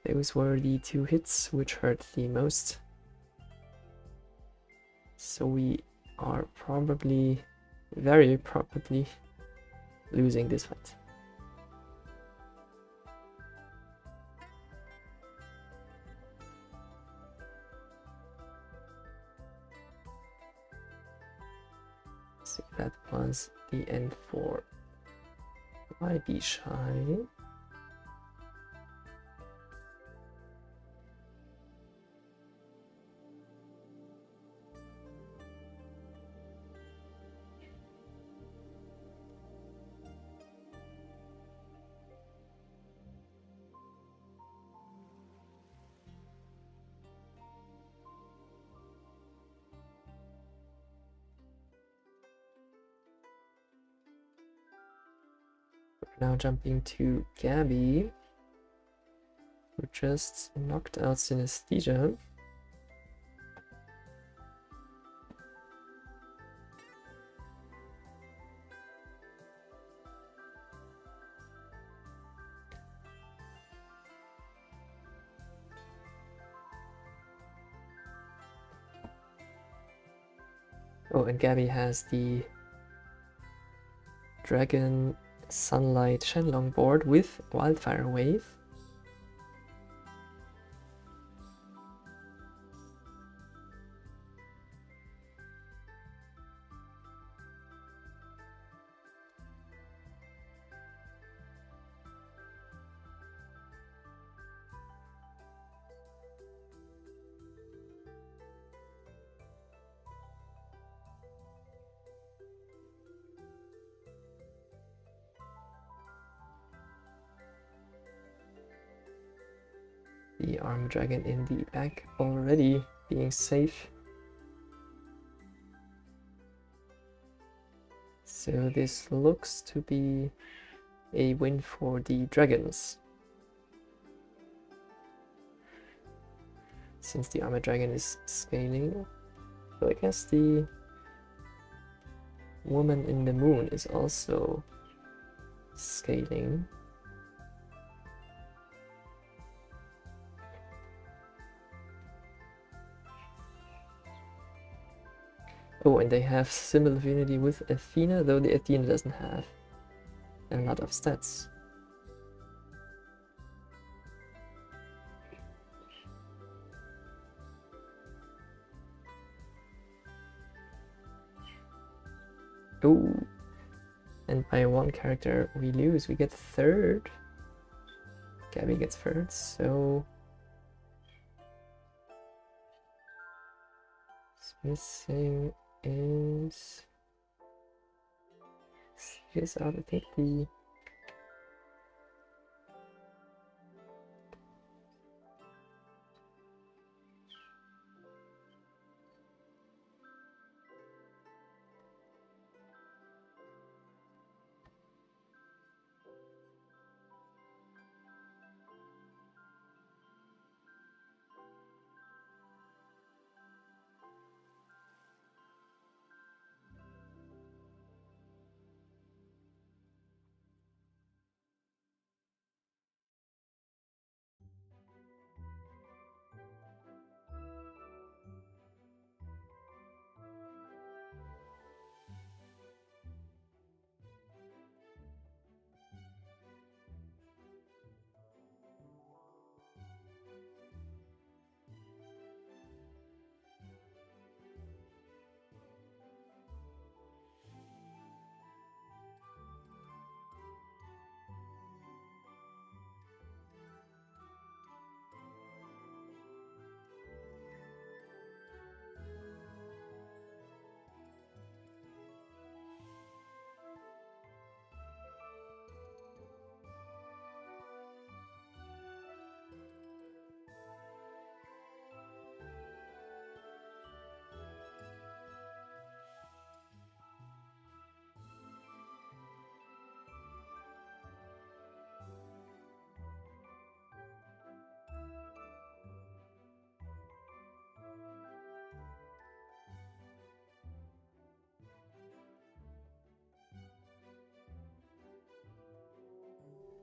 Those were the 2 hits which hurt the most. So we are probably, very probably, losing this fight. So that was the end for my Bishay. Now jumping to Gabby, who just knocked out Synesthesia. Oh, and Gabby has the Dragon Sunlight Shenlong board with Wildfire Wave. The Armor Dragon in the back already being safe. So this looks to be a win for the dragons. Since the Armor Dragon is scaling. So I guess the Woman in the Moon is also scaling. Oh, and they have similar affinity with Athena, though the Athena doesn't have a lot of stats. Oh, and by 1 character we lose. We get 3rd. Gabby gets 3rd, so missing is I think the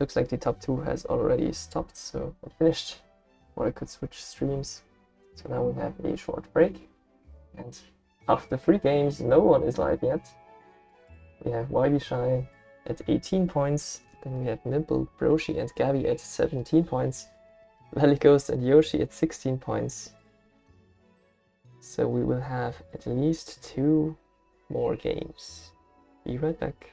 looks like the top 2 has already stopped, so I finished, or I could switch streams. So now we have a short break, and after 3 games, no one is live yet. We have YB at 18 points, then we have Nimble, Broshi, and Gabby at 17 points, Valley Ghost and Yoshi at 16 points. So we will have at least 2 more games. Be right back.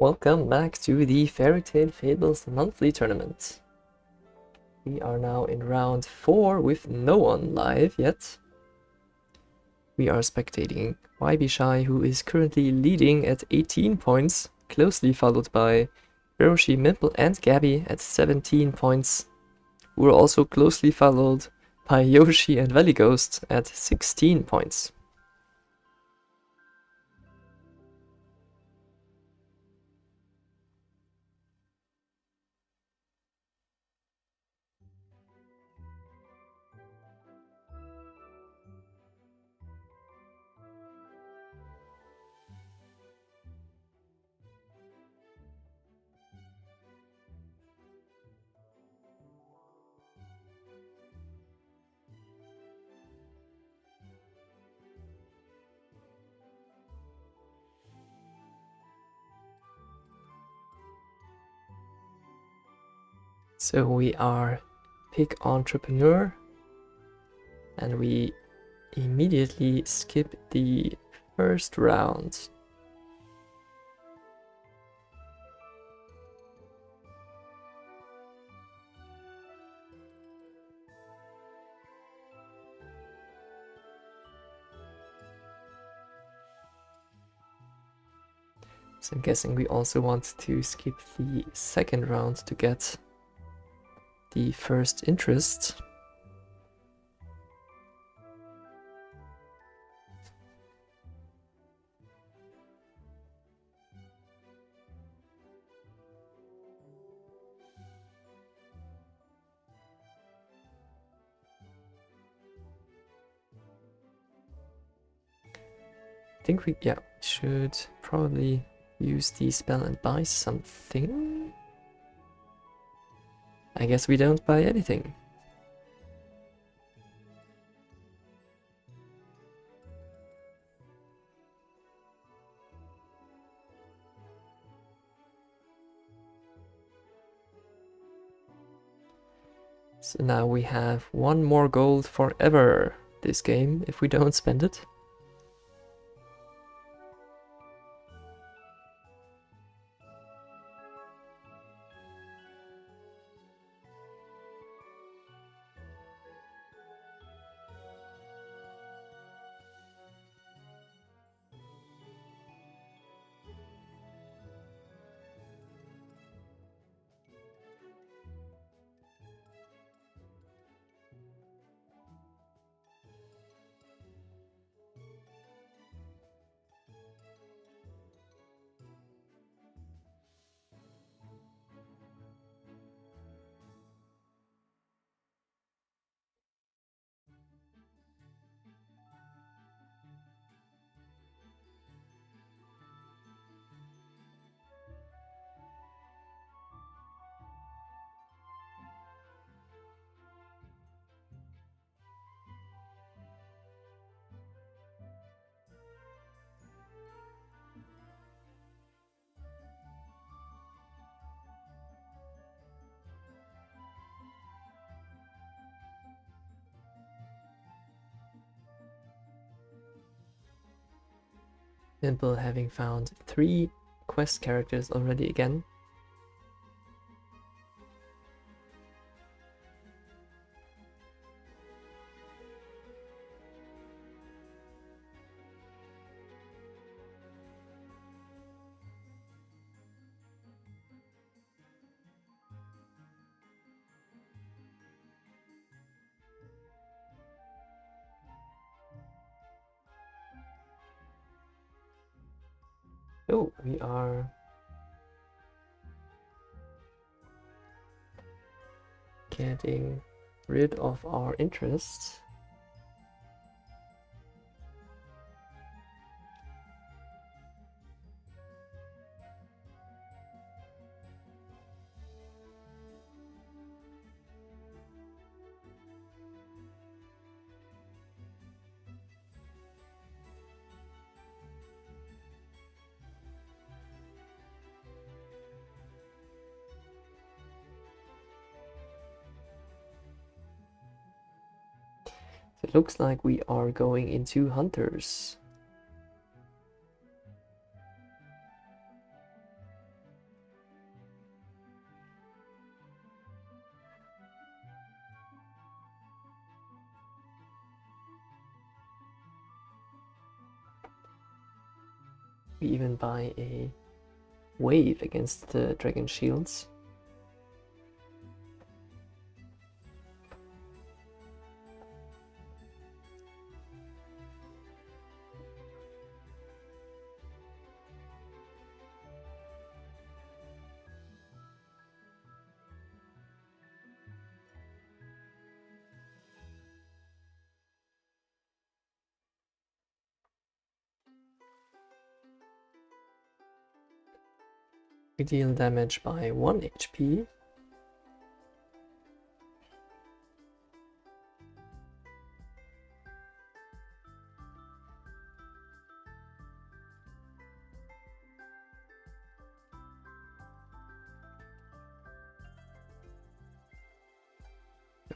Welcome back to the Fairy Tail Fables monthly tournament. We are now in round 4 with no one live yet. We are spectating YB who is currently leading at 18 points, closely followed by Hiroshi, Mimple and Gabby at 17 points. We are also closely followed by Yoshi and Valley Ghost at 16 points. So we are Pick Entrepreneur, and we immediately skip the first round. So I'm guessing we also want to skip the second round to get the first interest. I think we should probably use the spell and buy something. I guess we don't buy anything. So now we have 1 more gold forever this game if we don't spend it. Mimple having found 3 quest characters already again. Oh, we are getting rid of our interests. It looks like we are going into Hunters. We even buy a wave against the dragon shields. We deal damage by 1 HP.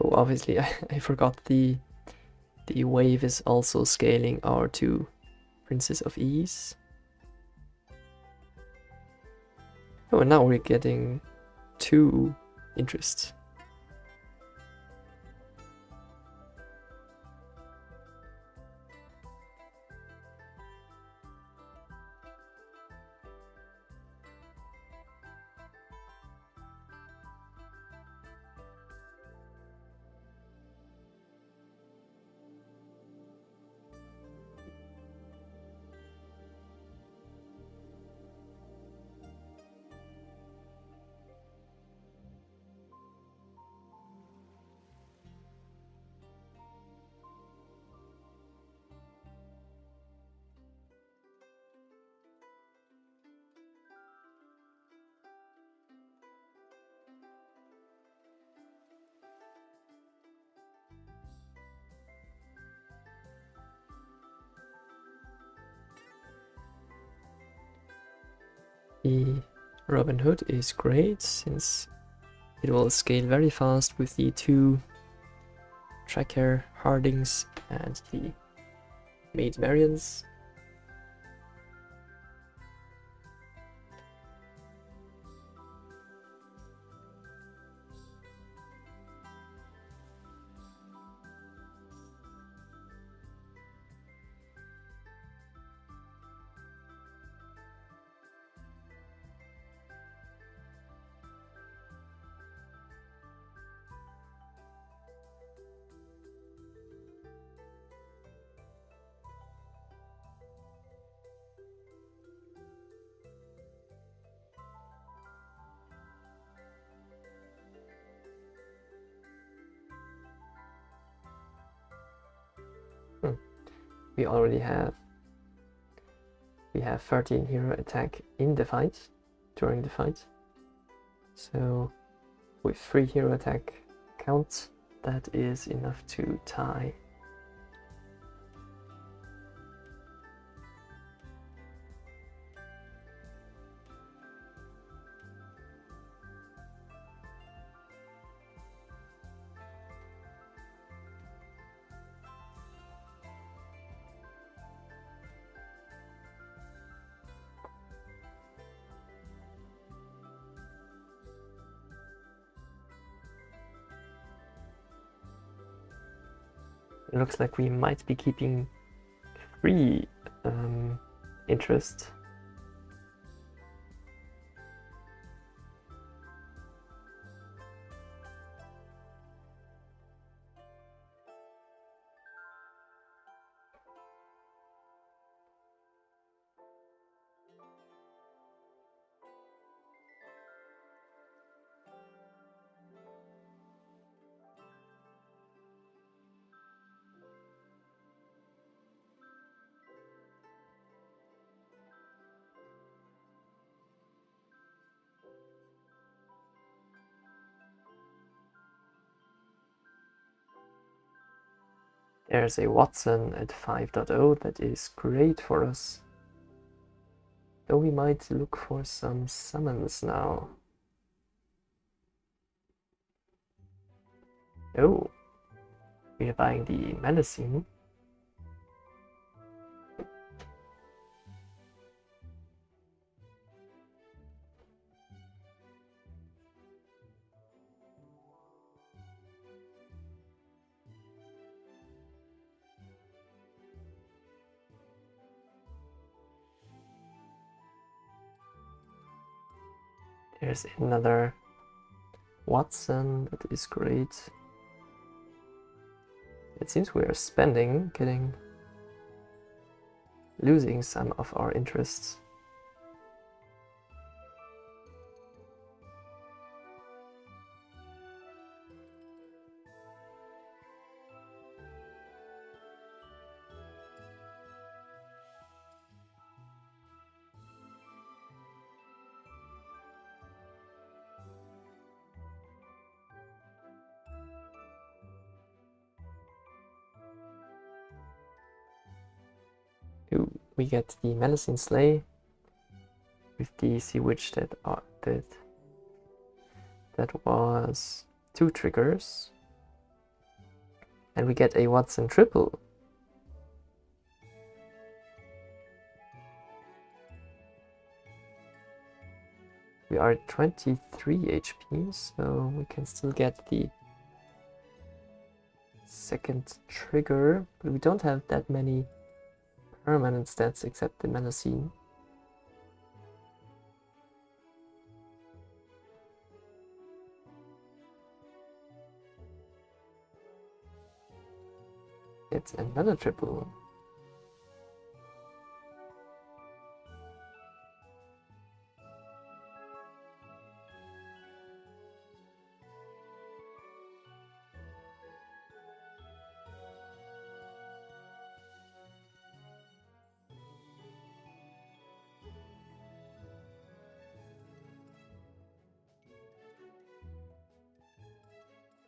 Oh, obviously I forgot the wave is also scaling our 2 Princes of Ease. Oh, and now we're getting 2 interest. The Robin Hood is great since it will scale very fast with the 2 Tracker Hardings and the Maid Marians. We already have 13 hero attack in the fight, during the fight. So with 3 hero attack count, that is enough to tie. It looks like we might be keeping 3 interest. There's a Watson at 5.0 that is great for us. Though we might look for some summons now. Oh, we are buying the Menacing. There's another Watson, that is great. It seems we are losing some of our interests. We get the Melusine Slay with the Sea Witch that was 2 triggers, and we get a Watson triple. We are at 23 HP, so we can still get the second trigger, but we don't have that many permanent stats except the Melusine. It's another triple.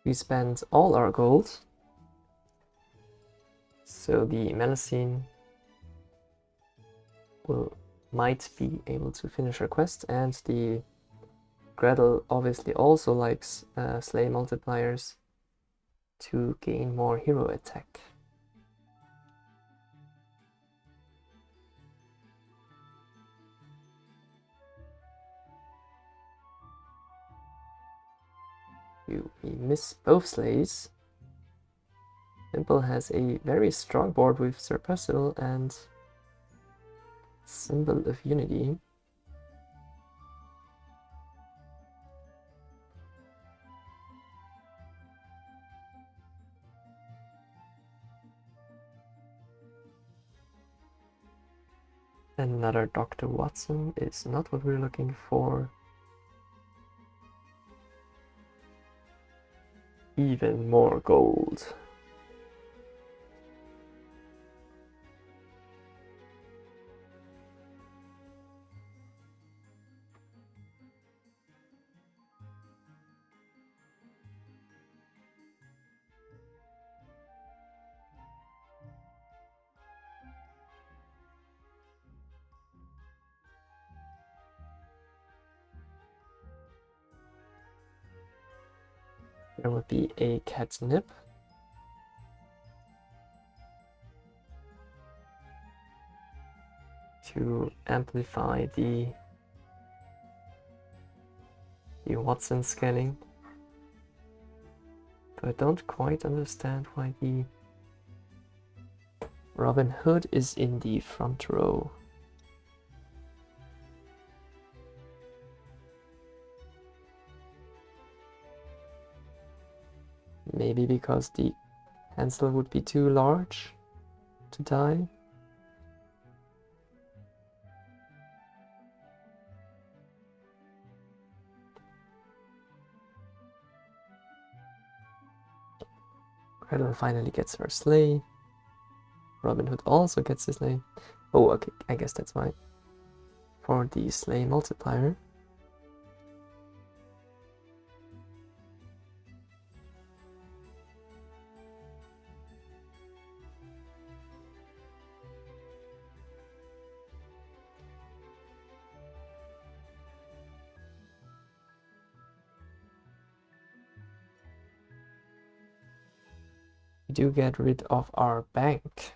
We spent all our gold, so the Melusine might be able to finish her quest, and the Gretel obviously also likes Slay multipliers to gain more hero attack. We miss both Slays. Simple has a very strong board with Sir Percival and Symbol of Unity. Another Dr. Watson is not what we're looking for. Even more gold. There would be a Catnip. To amplify the Watson scaling. But I don't quite understand why the Robin Hood is in the front row. Maybe because the Hansel would be too large to die. Gretel finally gets her Slay. Robin Hood also gets his Slay. Oh, okay, I guess that's why. For the Slay multiplier. We do get rid of our bank.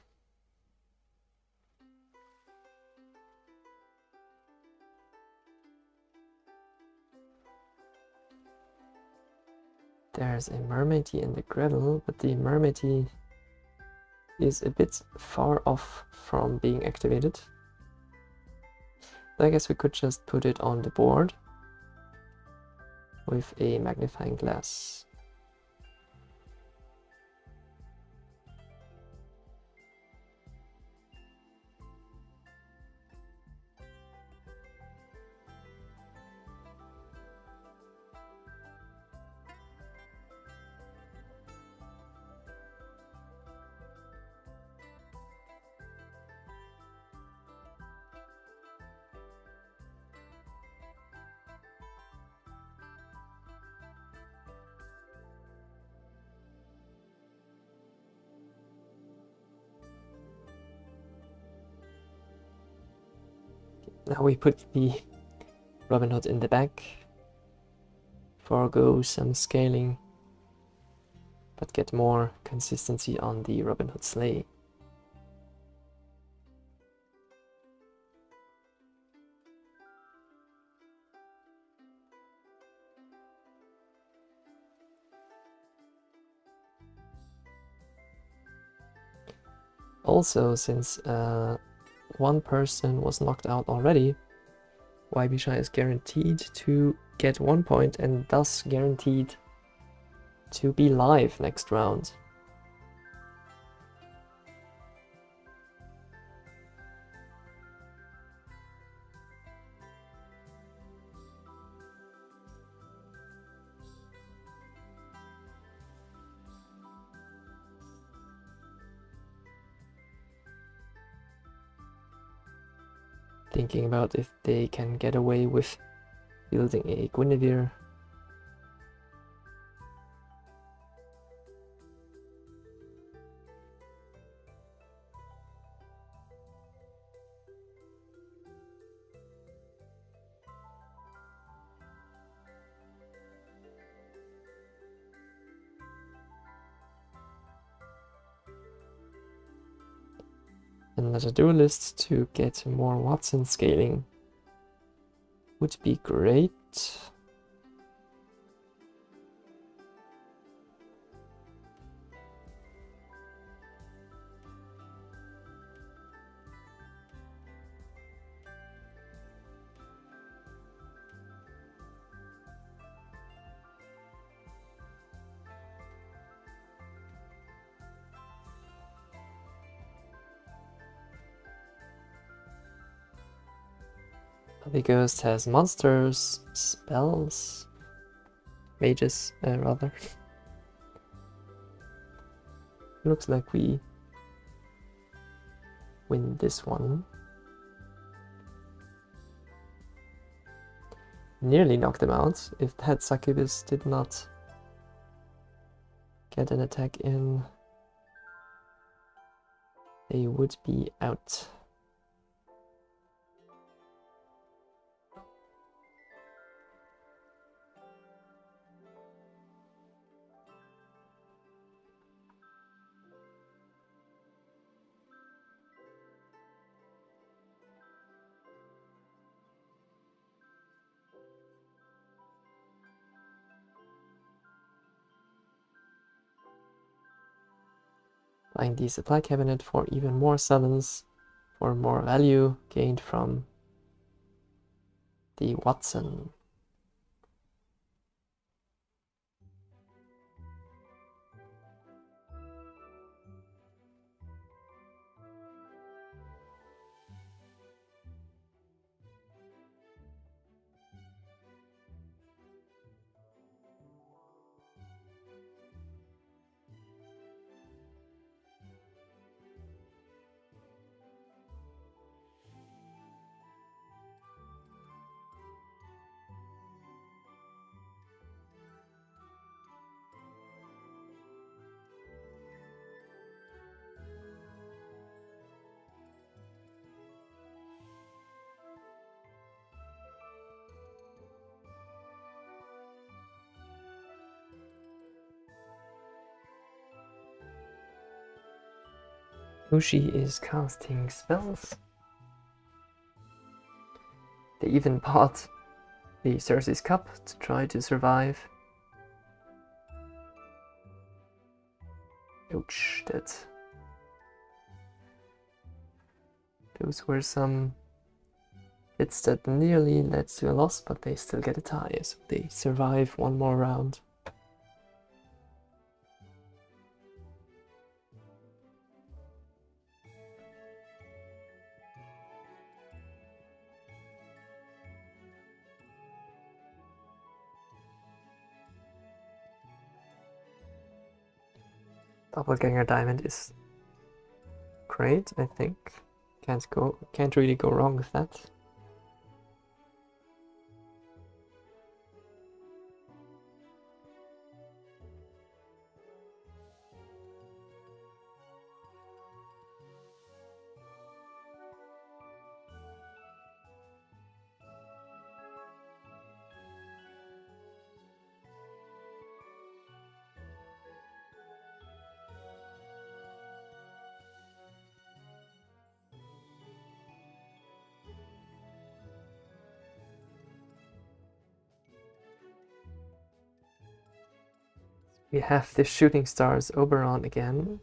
There's a Mermaidy and a Gretel, but the Mermaidy is a bit far off from being activated. So I guess we could just put it on the board. with a magnifying glass. Now we put the Robin Hood in the back, forego some scaling, but get more consistency on the Robin Hood sleigh. Also, since one person was knocked out already, YB is guaranteed to get 1 point and thus guaranteed to be live next round. Thinking about if they can get away with building a Guinevere. Another duelist to get more Watson scaling would be great. The Ghost has monsters, spells, mages, rather. Looks like we win this one. Nearly knocked him out. If that Succubus did not get an attack in, they would be out. Buying the supply cabinet for even more summons, for more value gained from the Watson. Yoshi is casting spells. They even bought the Cersei's Cup to try to survive. Ouch, those were some Hits that nearly led to a loss, but they still get a tie, so they survive one more round. Doppelganger Diamond is great, I think. Can't really go wrong with that. We have the Shooting Stars Oberon again.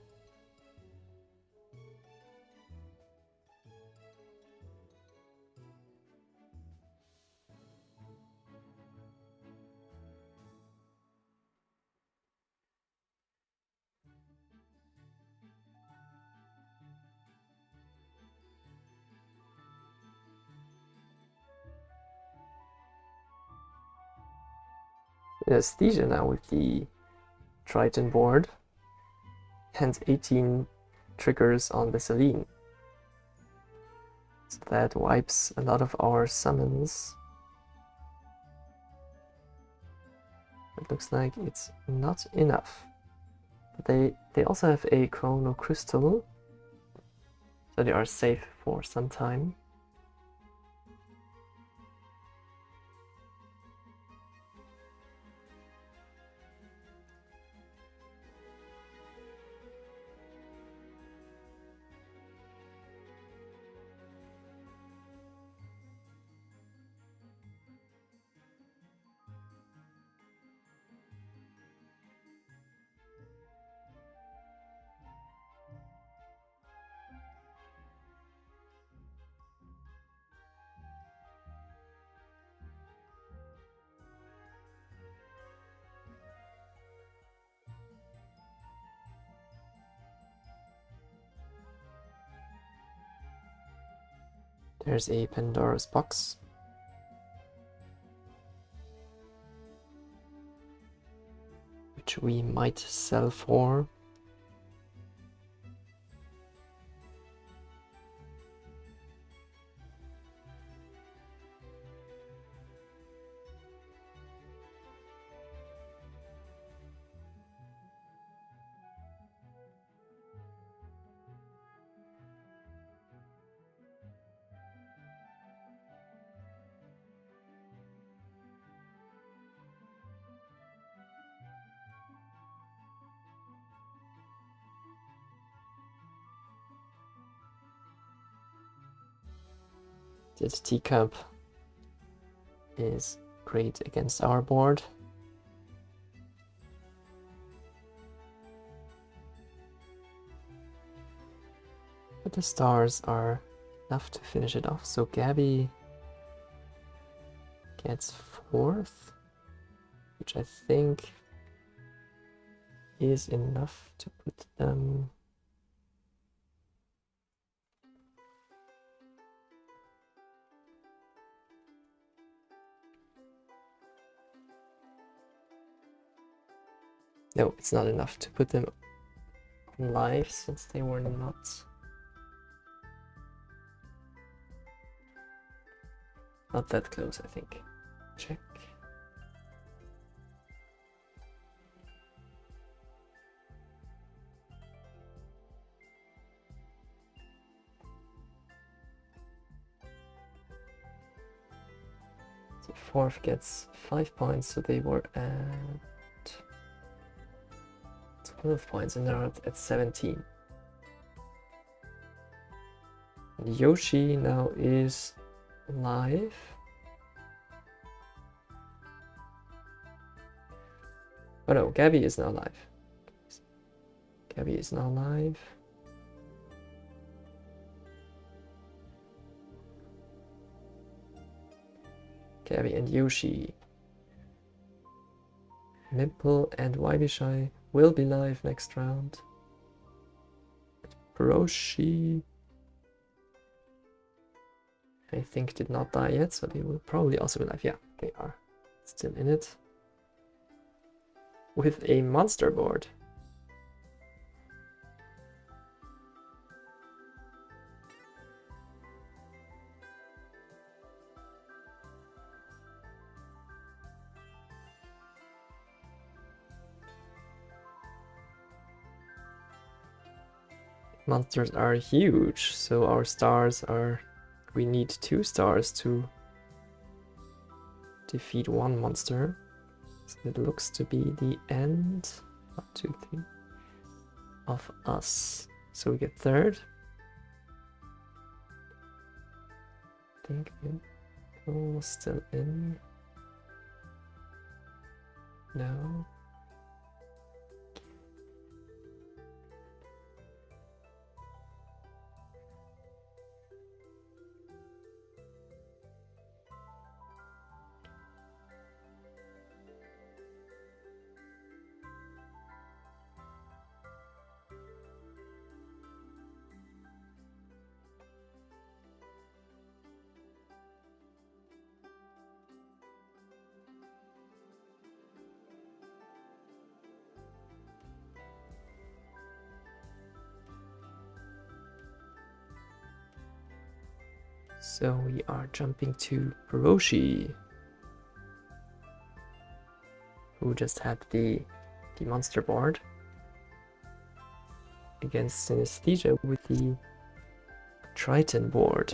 Aesthesia now with the Triton board, and 18 triggers on the Selene. So that wipes a lot of our summons. It looks like it's not enough. But they also have a Chrono Crystal, so they are safe for some time. There's a Pandora's box. Which we might sell for. This teacup is great against our board. But the stars are enough to finish it off, so Gabby gets 4th, which I think is enough to put them... No, it's not enough to put them live since they were not that close, I think. Check. So 4th gets 5 points, so they were at 12 points and they're at 17. And Yoshi now is live. Oh no, Gabby is now live. Gabby is now live. Gabby and Yoshi. Mimple and Wibishai will be live next round. Broshi, I think, did not die yet, so they will probably also be live. Yeah, they are still in it. With a monster board. Monsters are huge, so our stars are... We need 2 stars to defeat one monster. So it looks to be the end, 1, 2, 3, of us. So we get 3rd. I think we're still in. No. So we are jumping to Broshi, who just had the monster board against Synesthesia with the Triton board.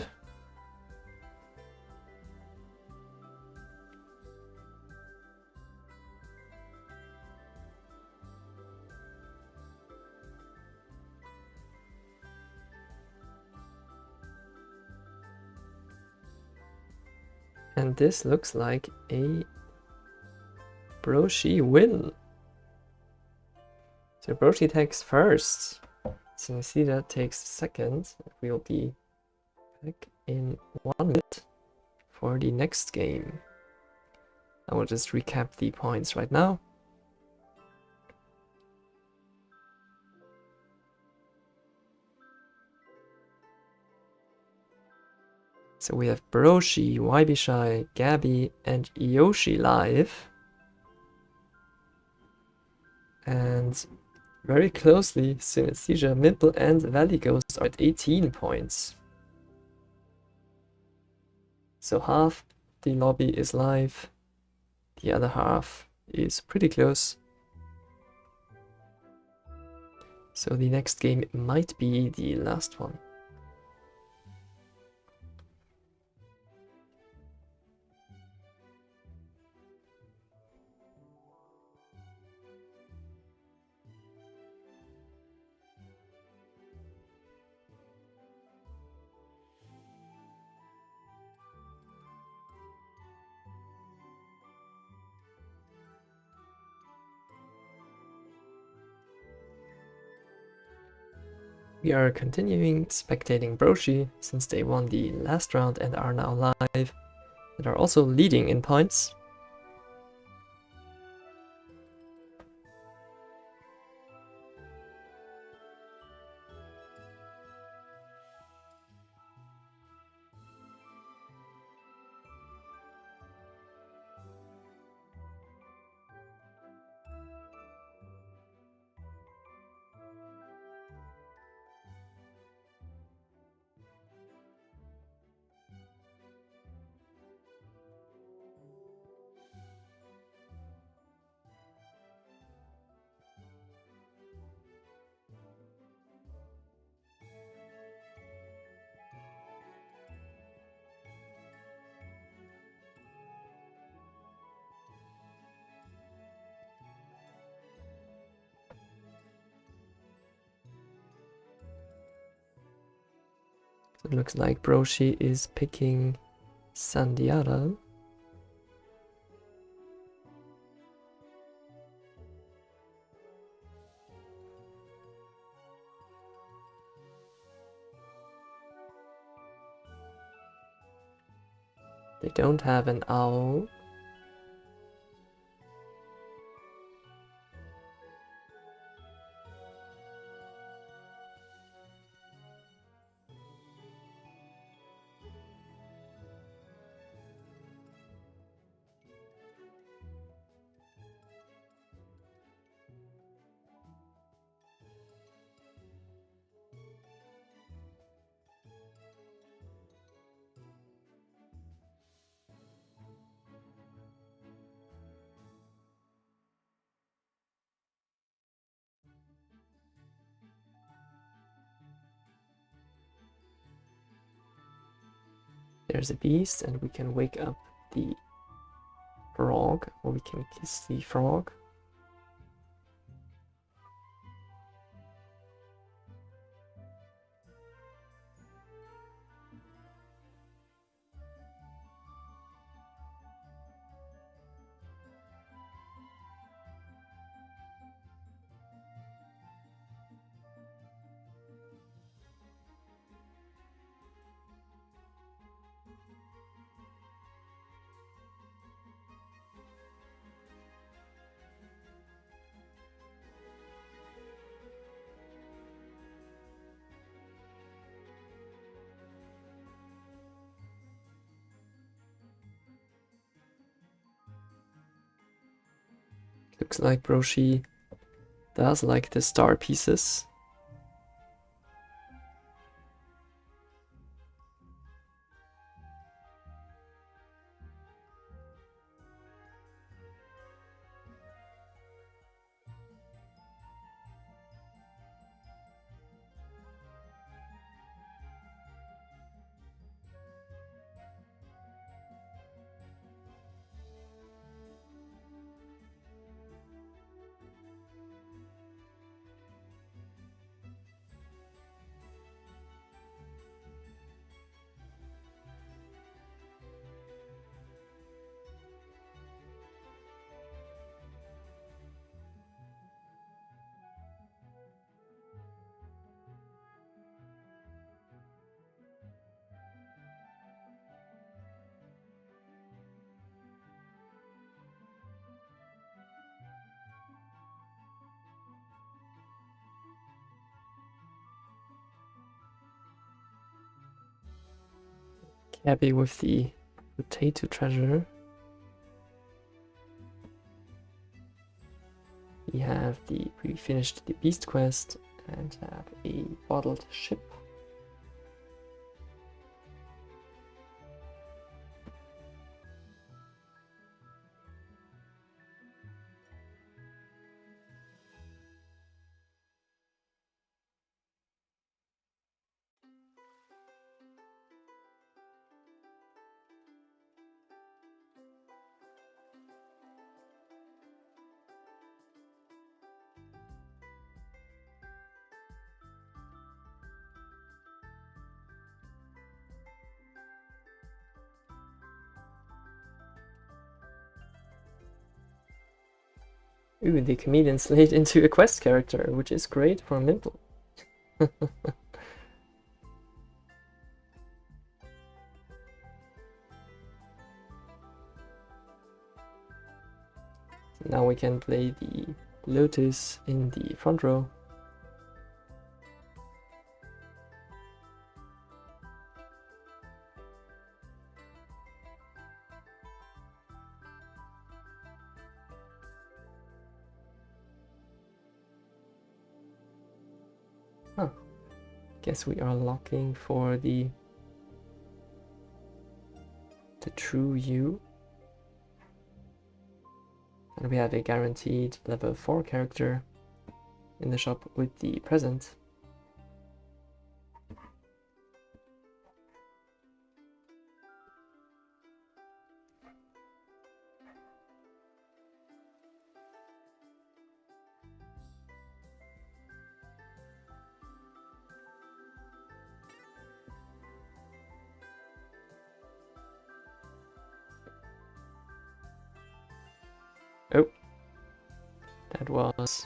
And this looks like a Broshi win. So Broshi takes first. Synesthesia takes second. We'll be back in 1 minute for the next game. I will just recap the points right now. So we have Broshi, Wibishai, Gabby, and Yoshi live. And very closely, Synesthesia, Mimple, and Valley Ghost are at 18 points. So half the lobby is live, the other half is pretty close. So the next game might be the last one. We are continuing spectating Broshi since they won the last round and are now live and are also leading in points. It looks like Broshi is picking Sandiara. They don't have an owl. There's a beast, and we can wake up the frog, or we can kiss the frog. Looks like Broshi does like the star pieces. Happy with the potato treasure. We finished the beast quest and have a bottled ship. Ooh, the comedian slayed into a quest character, which is great for Mimple. Now we can play the Lotus in the front row. Huh. Guess we are looking for the true you. And we have a guaranteed level 4 character in the shop with the present. Oh, that was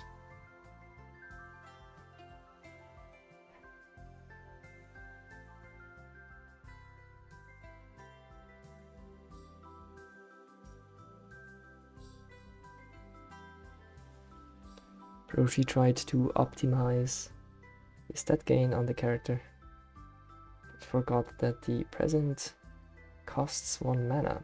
Roshi tried to optimize the stat gain on the character, but forgot that the present costs 1 mana.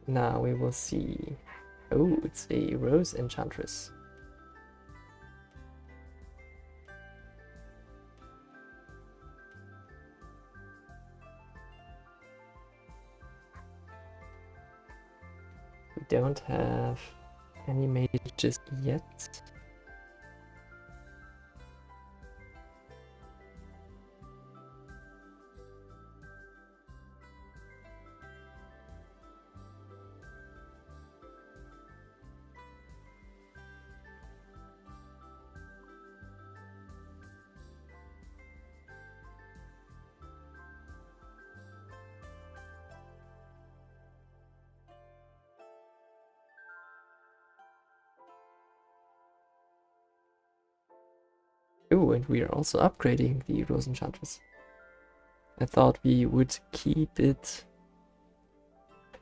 Now we will see. Oh, it's a Rose Enchantress. We don't have any mages yet. Oh, and we are also upgrading the Rose Enchantress. I thought we would keep it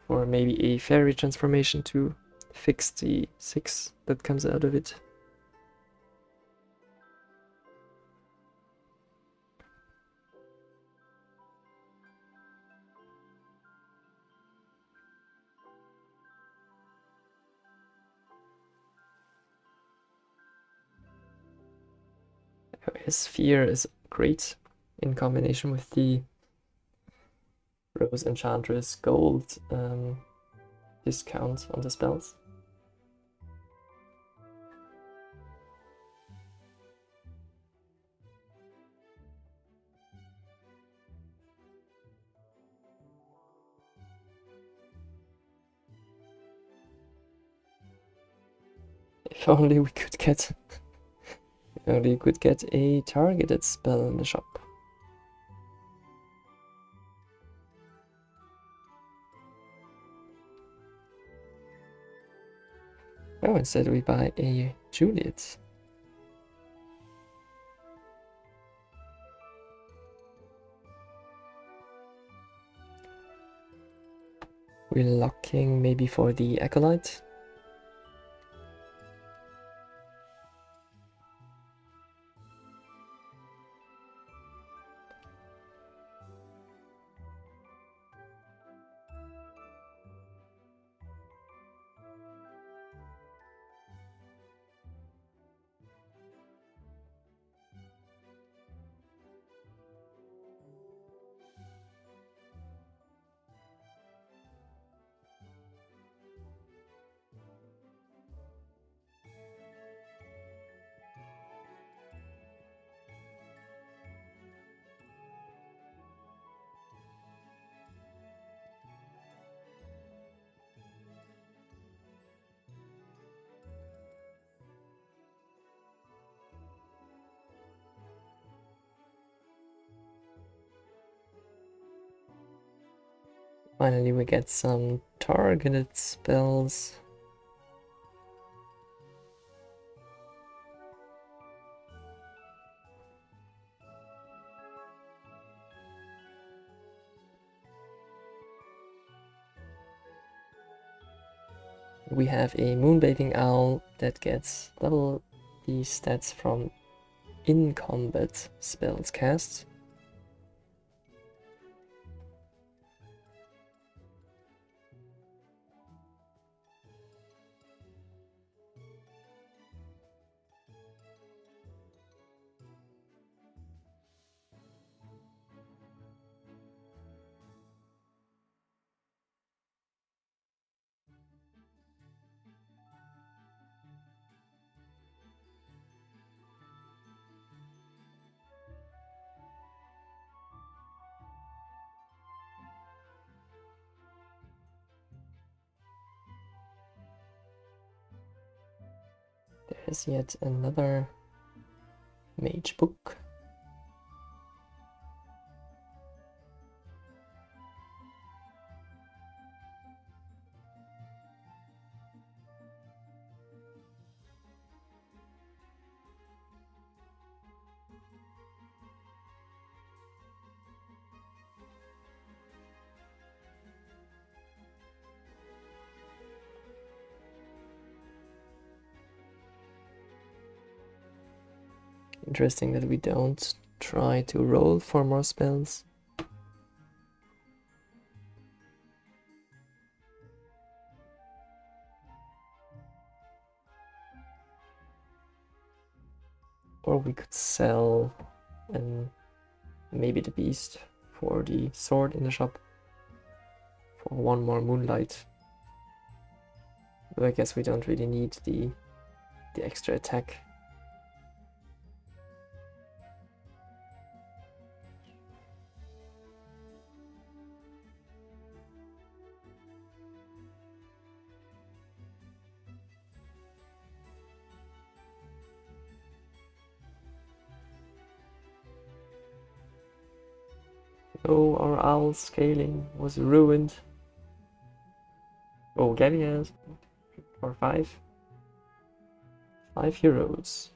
for maybe a fairy transformation to fix the 6 that comes out of it. His Sphere is great in combination with the Rose Enchantress gold discount on the spells. If only we could get only could get a targeted spell in the shop. Oh, instead we buy a Juliet. We're locking maybe for the Acolyte. Finally we get some targeted spells. We have a Moonbathing Owl that gets double the stats from in-combat spells cast. There's yet another mage book. Interesting that we don't try to roll for more spells. Or we could sell and maybe the beast for the sword in the shop for one more moonlight. But I guess we don't really need the extra attack. Oh, our owl scaling was ruined. Oh, Gabby has for 5 euros.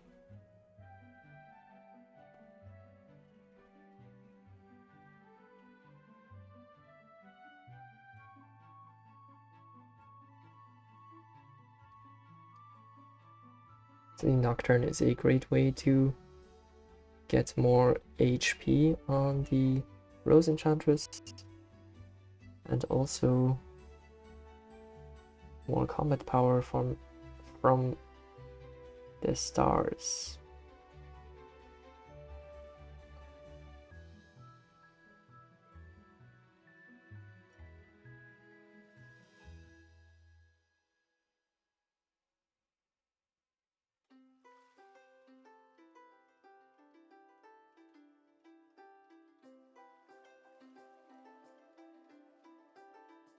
The Nocturne is a great way to get more HP on the Rose Enchantress and also more combat power from the stars.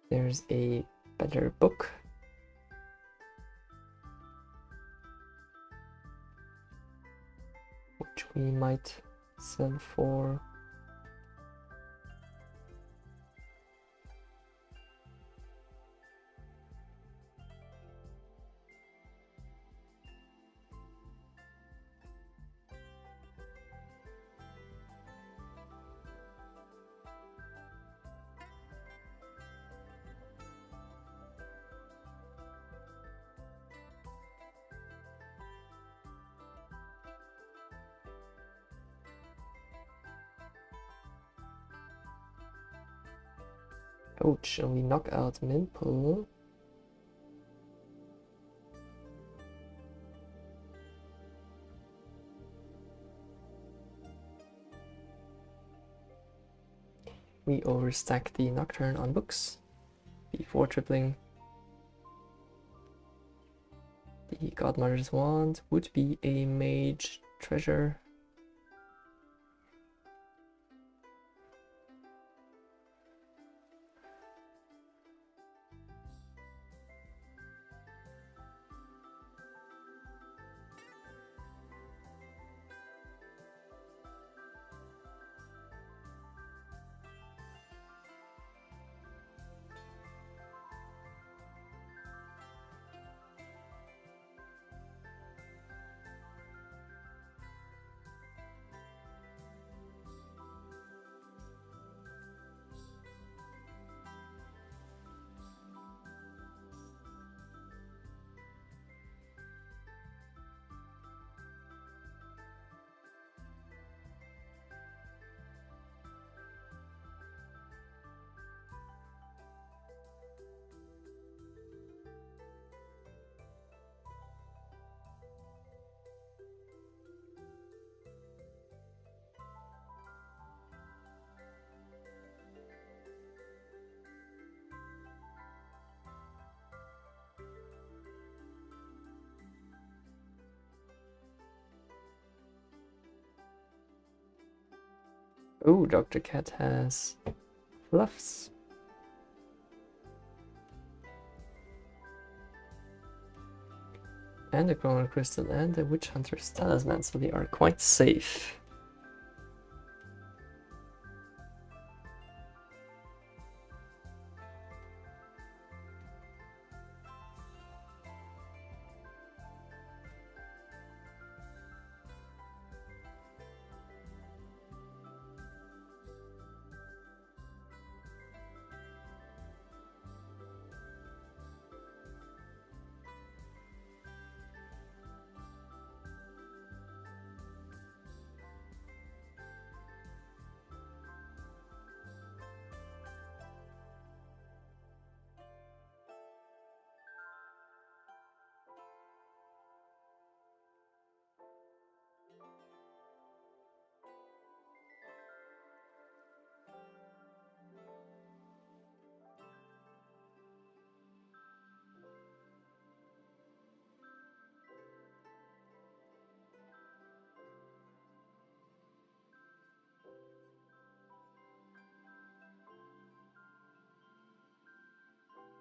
There's a better book. Which we might sell for ouch, and we knock out Mimple. We overstack the Nocturne on books before tripling. The Godmother's Wand would be a mage treasure. Oh, Dr. Cat has fluffs. and the Chrono Crystal and the Witch Hunter's Talisman, so they are quite safe.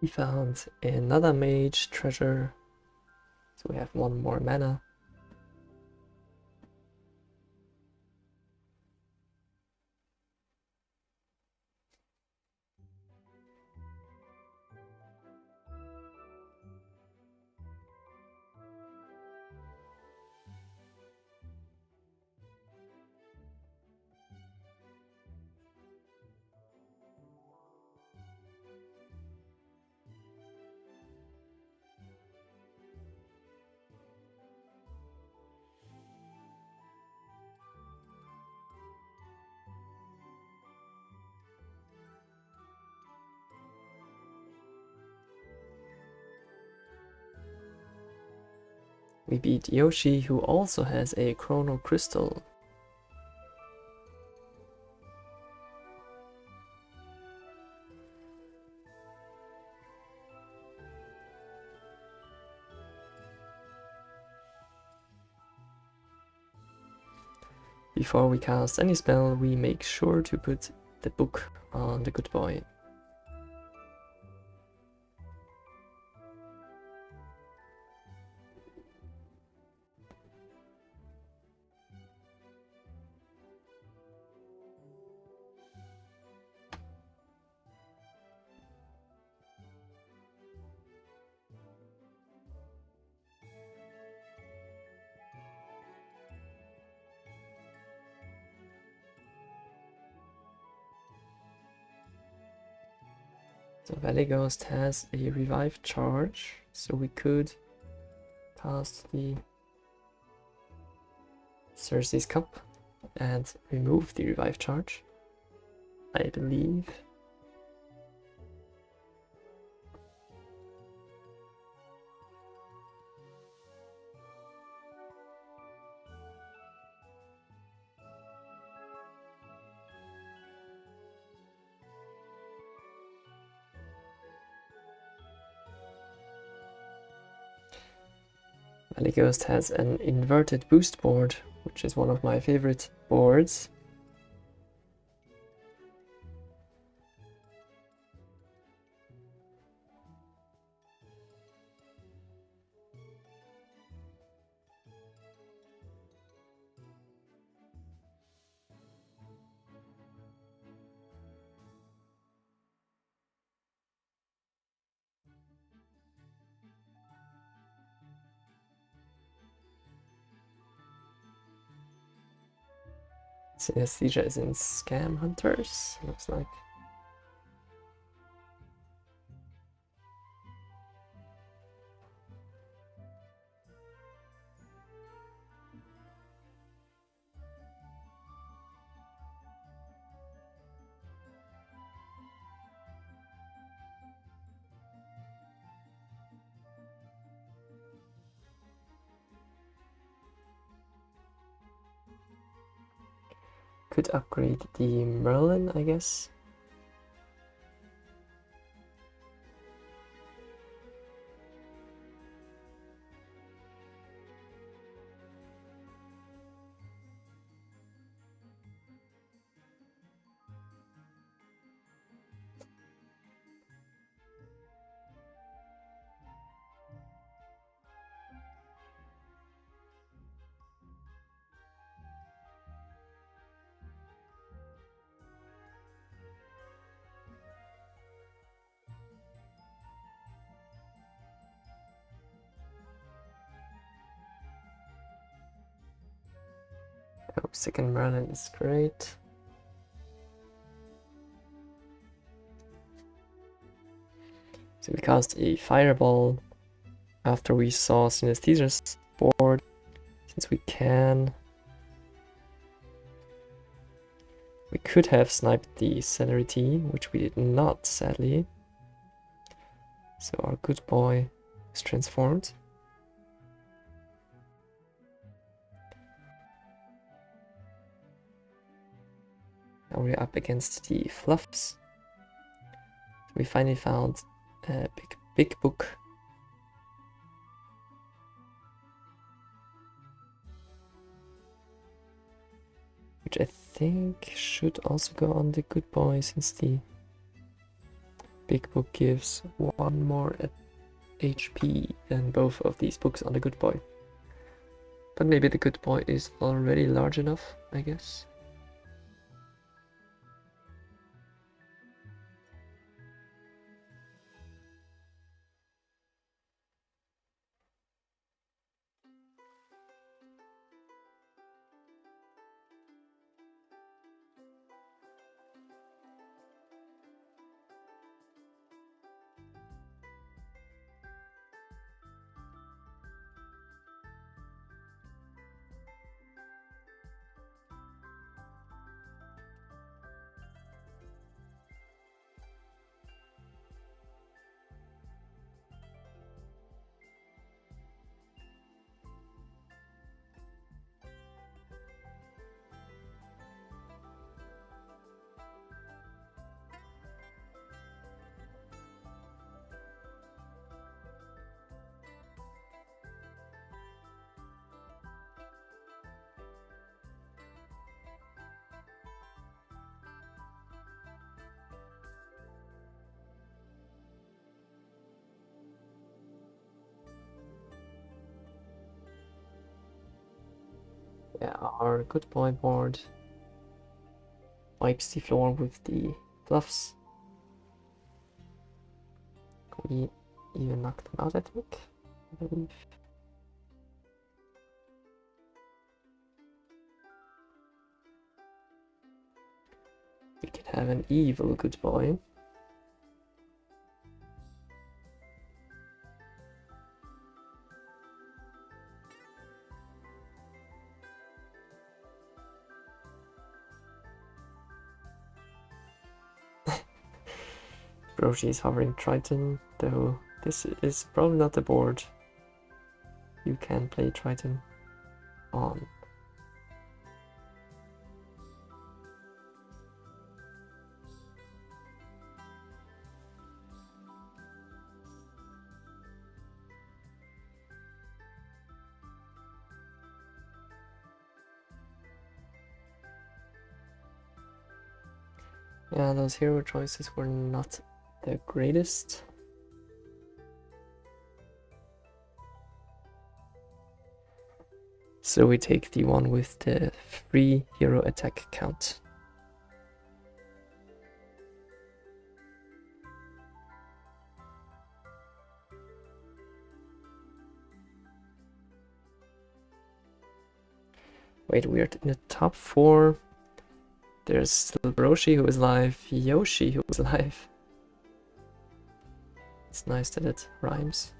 We found another mage treasure, so we have one more mana. We beat Yoshi, who also has a Chrono Crystal. Before we cast any spell, we make sure to put the book on the good boy. So Valley Ghost has a revive charge, so we could cast the Circe's Cup and remove the revive charge, I believe. Valley Ghost has an inverted boost board, which is one of my favorite boards. Synesthesia is in Scam Hunters, looks like. Could upgrade the Merlin, I guess. Second Merlin is great. So we cast a Fireball after we saw Synesthesia's board, since we can. We could have sniped the Celerity, which we did not, sadly. So our good boy is transformed. Now we're up against the Fluffs. We finally found a big book. Which I think should also go on the good boy, since the big book gives 1 more HP than both of these books on the good boy. But maybe the good boy is already large enough, I guess. Yeah, our good boy board wipes the floor with the Fluffs. We even knocked them out, I think, I believe. We can have an evil good boy. Broshi is hovering Triton, though this is probably not the board you can play Triton on. Yeah, those hero choices were not the greatest. So we take the one with the free hero attack count. Wait, we're in the top 4. There's still Broshi who is live, Yoshi who is live. It's nice that it rhymes.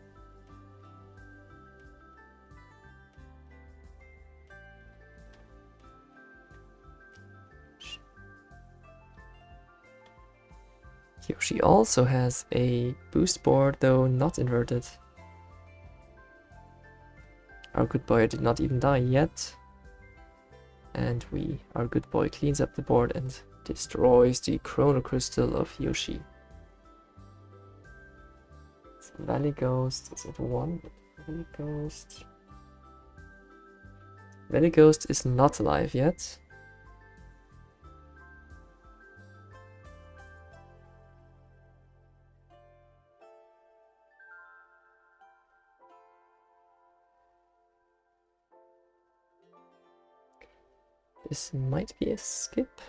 Yoshi also has a boost board, though not inverted. Our good boy did not even die yet. And our good boy cleans up the board and destroys the Chrono Crystal of Yoshi. It's Valley Ghost, is it 1? Valley Ghost. Valley Ghost is not alive yet. This might be a skip.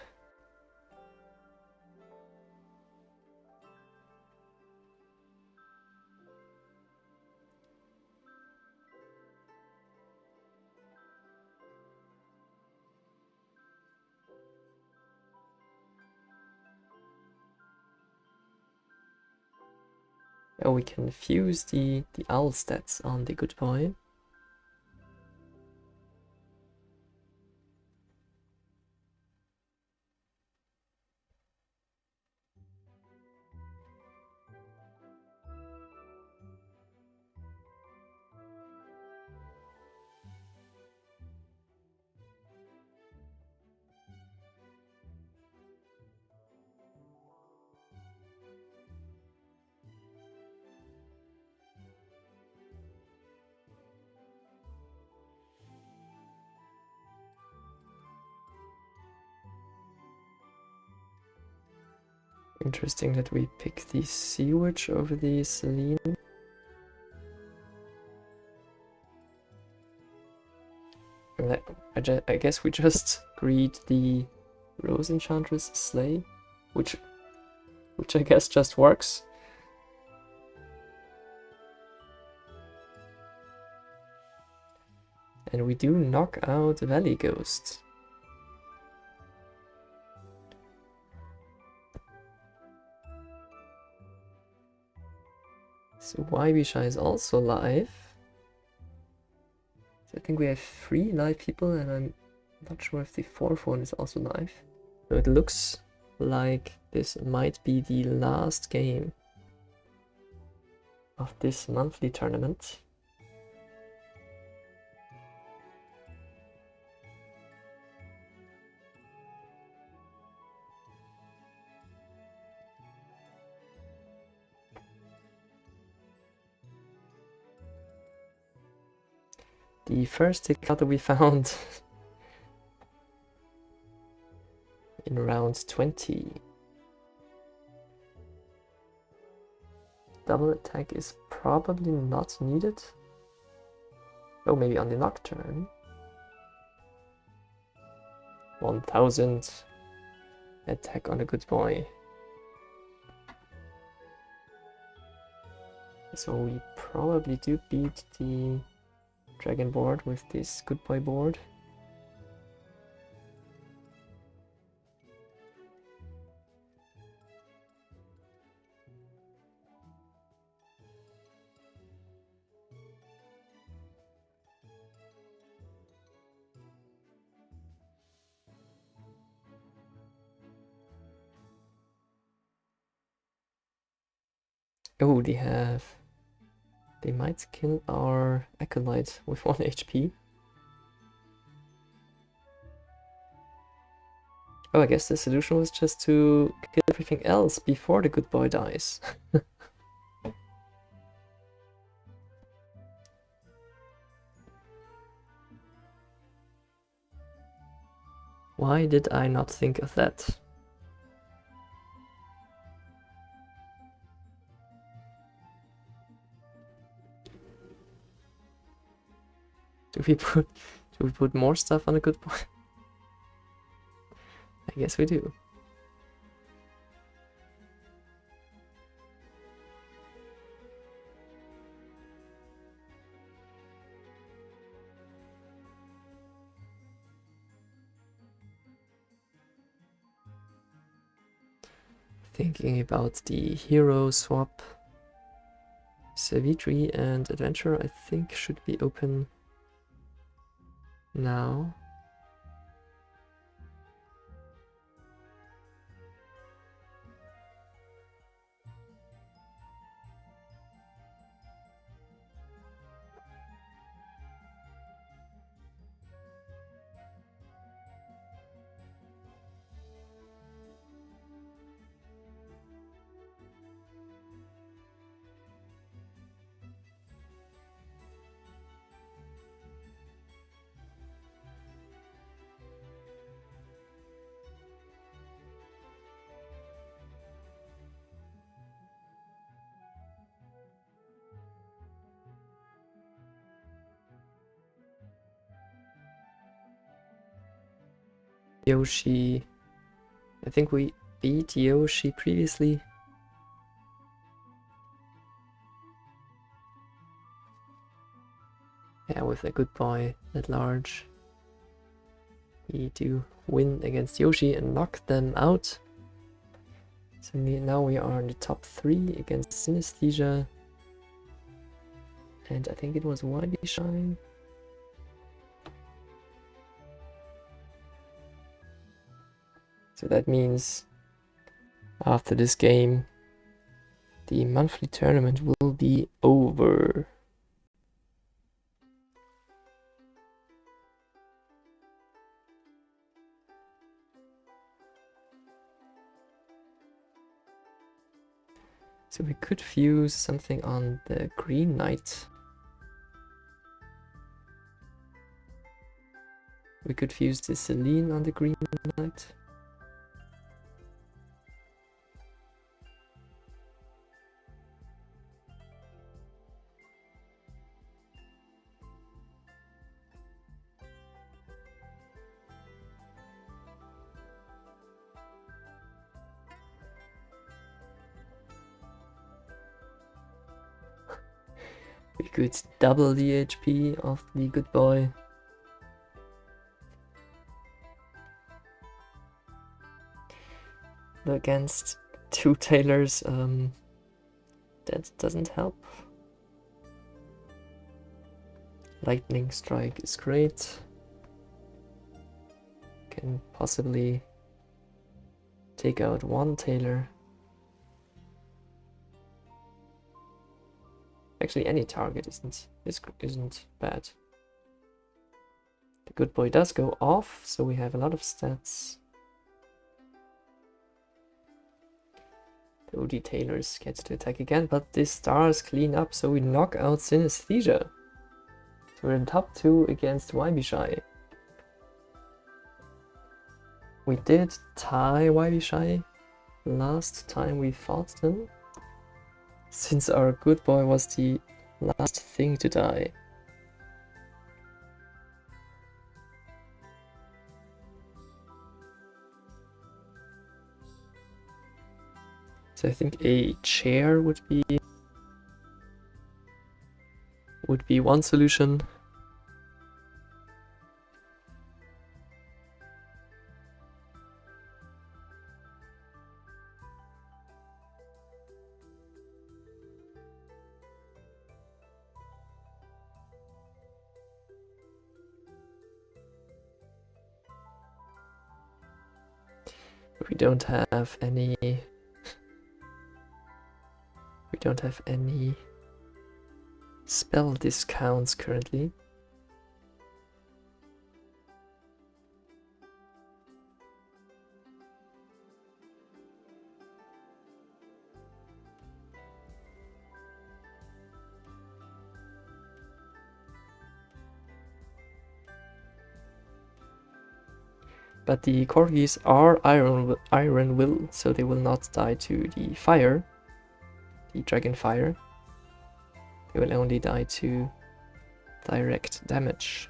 Oh, we can fuse the owl stats on the good boy. Interesting that we pick the Sea Witch over the Selene. I guess we just greet the Rose Enchantress Slay, which I guess just works. And we do knock out Valley Ghost. So YB is also live. So I think we have 3 live people, and I'm not sure if the 4th one is also live. So it looks like this might be the last game of this monthly tournament. The first tick card that we found in round 20. Double attack is probably not needed. Oh, maybe on the Nocturne. 1000 attack on a good boy. So we probably do beat the Dragon board with this good boy board. Oh, they might kill our Acolyte with 1 HP. Oh, I guess the solution was just to kill everything else before the good boy dies. Why did I not think of that? Do we put more stuff on a good boy? I guess we do. Thinking about the hero swap. Savitri and Adventurer, I think, should be open now. Yoshi. I think we beat Yoshi previously. Yeah, with a good boy at large. We do win against Yoshi and knock them out. So now we are in the top 3 against Synesthesia, And I think it was Wybishai. So that means after this game, the monthly tournament will be over. So we could fuse something on the Green Knight. We could fuse the Selene on the Green Knight. We could double the HP of the good boy. Against two tailors, that doesn't help. Lightning Strike is great. Can possibly take out one tailor. Actually, any target isn't bad. The good boy does go off, so we have a lot of stats. The OD tailors gets to attack again, but the stars clean up, so we knock out Synesthesia. So we're in top 2 against Wybishai. We did tie Wybishai last time we fought them, since our good boy was the last thing to die. So I think a chair would be one solution. We don't have any spell discounts currently. But the corgis are Iron Will, so they will not die to the fire, the dragon fire. They will only die to direct damage.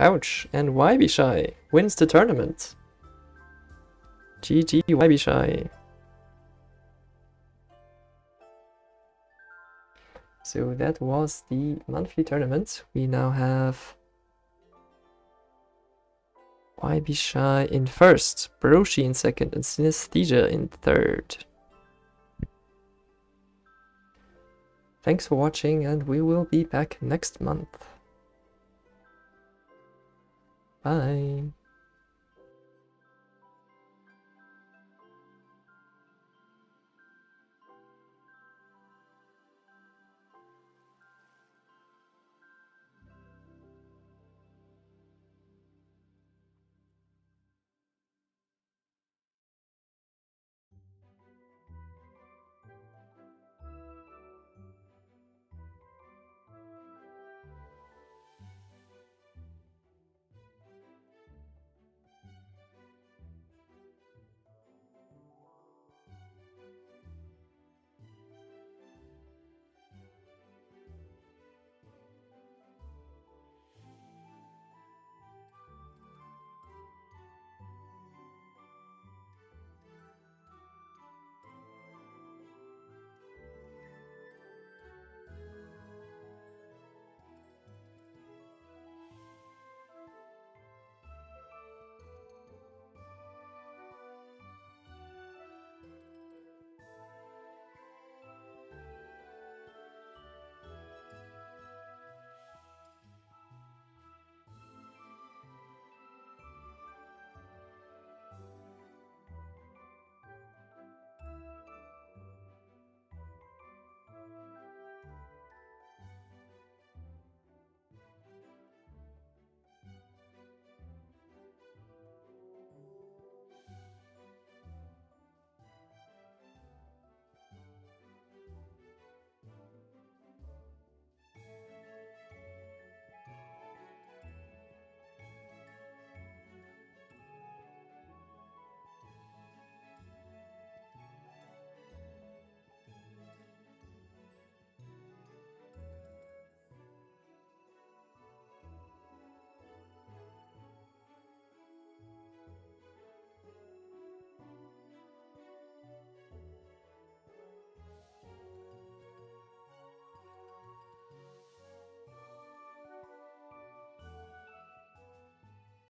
Ouch, and Wybishai wins the tournament. GG Wybishai. So that was the monthly tournament. We now have Wybishai in first, Broshi in second, and Synesthesia in third. Thanks for watching, and we will be back next month. Bye.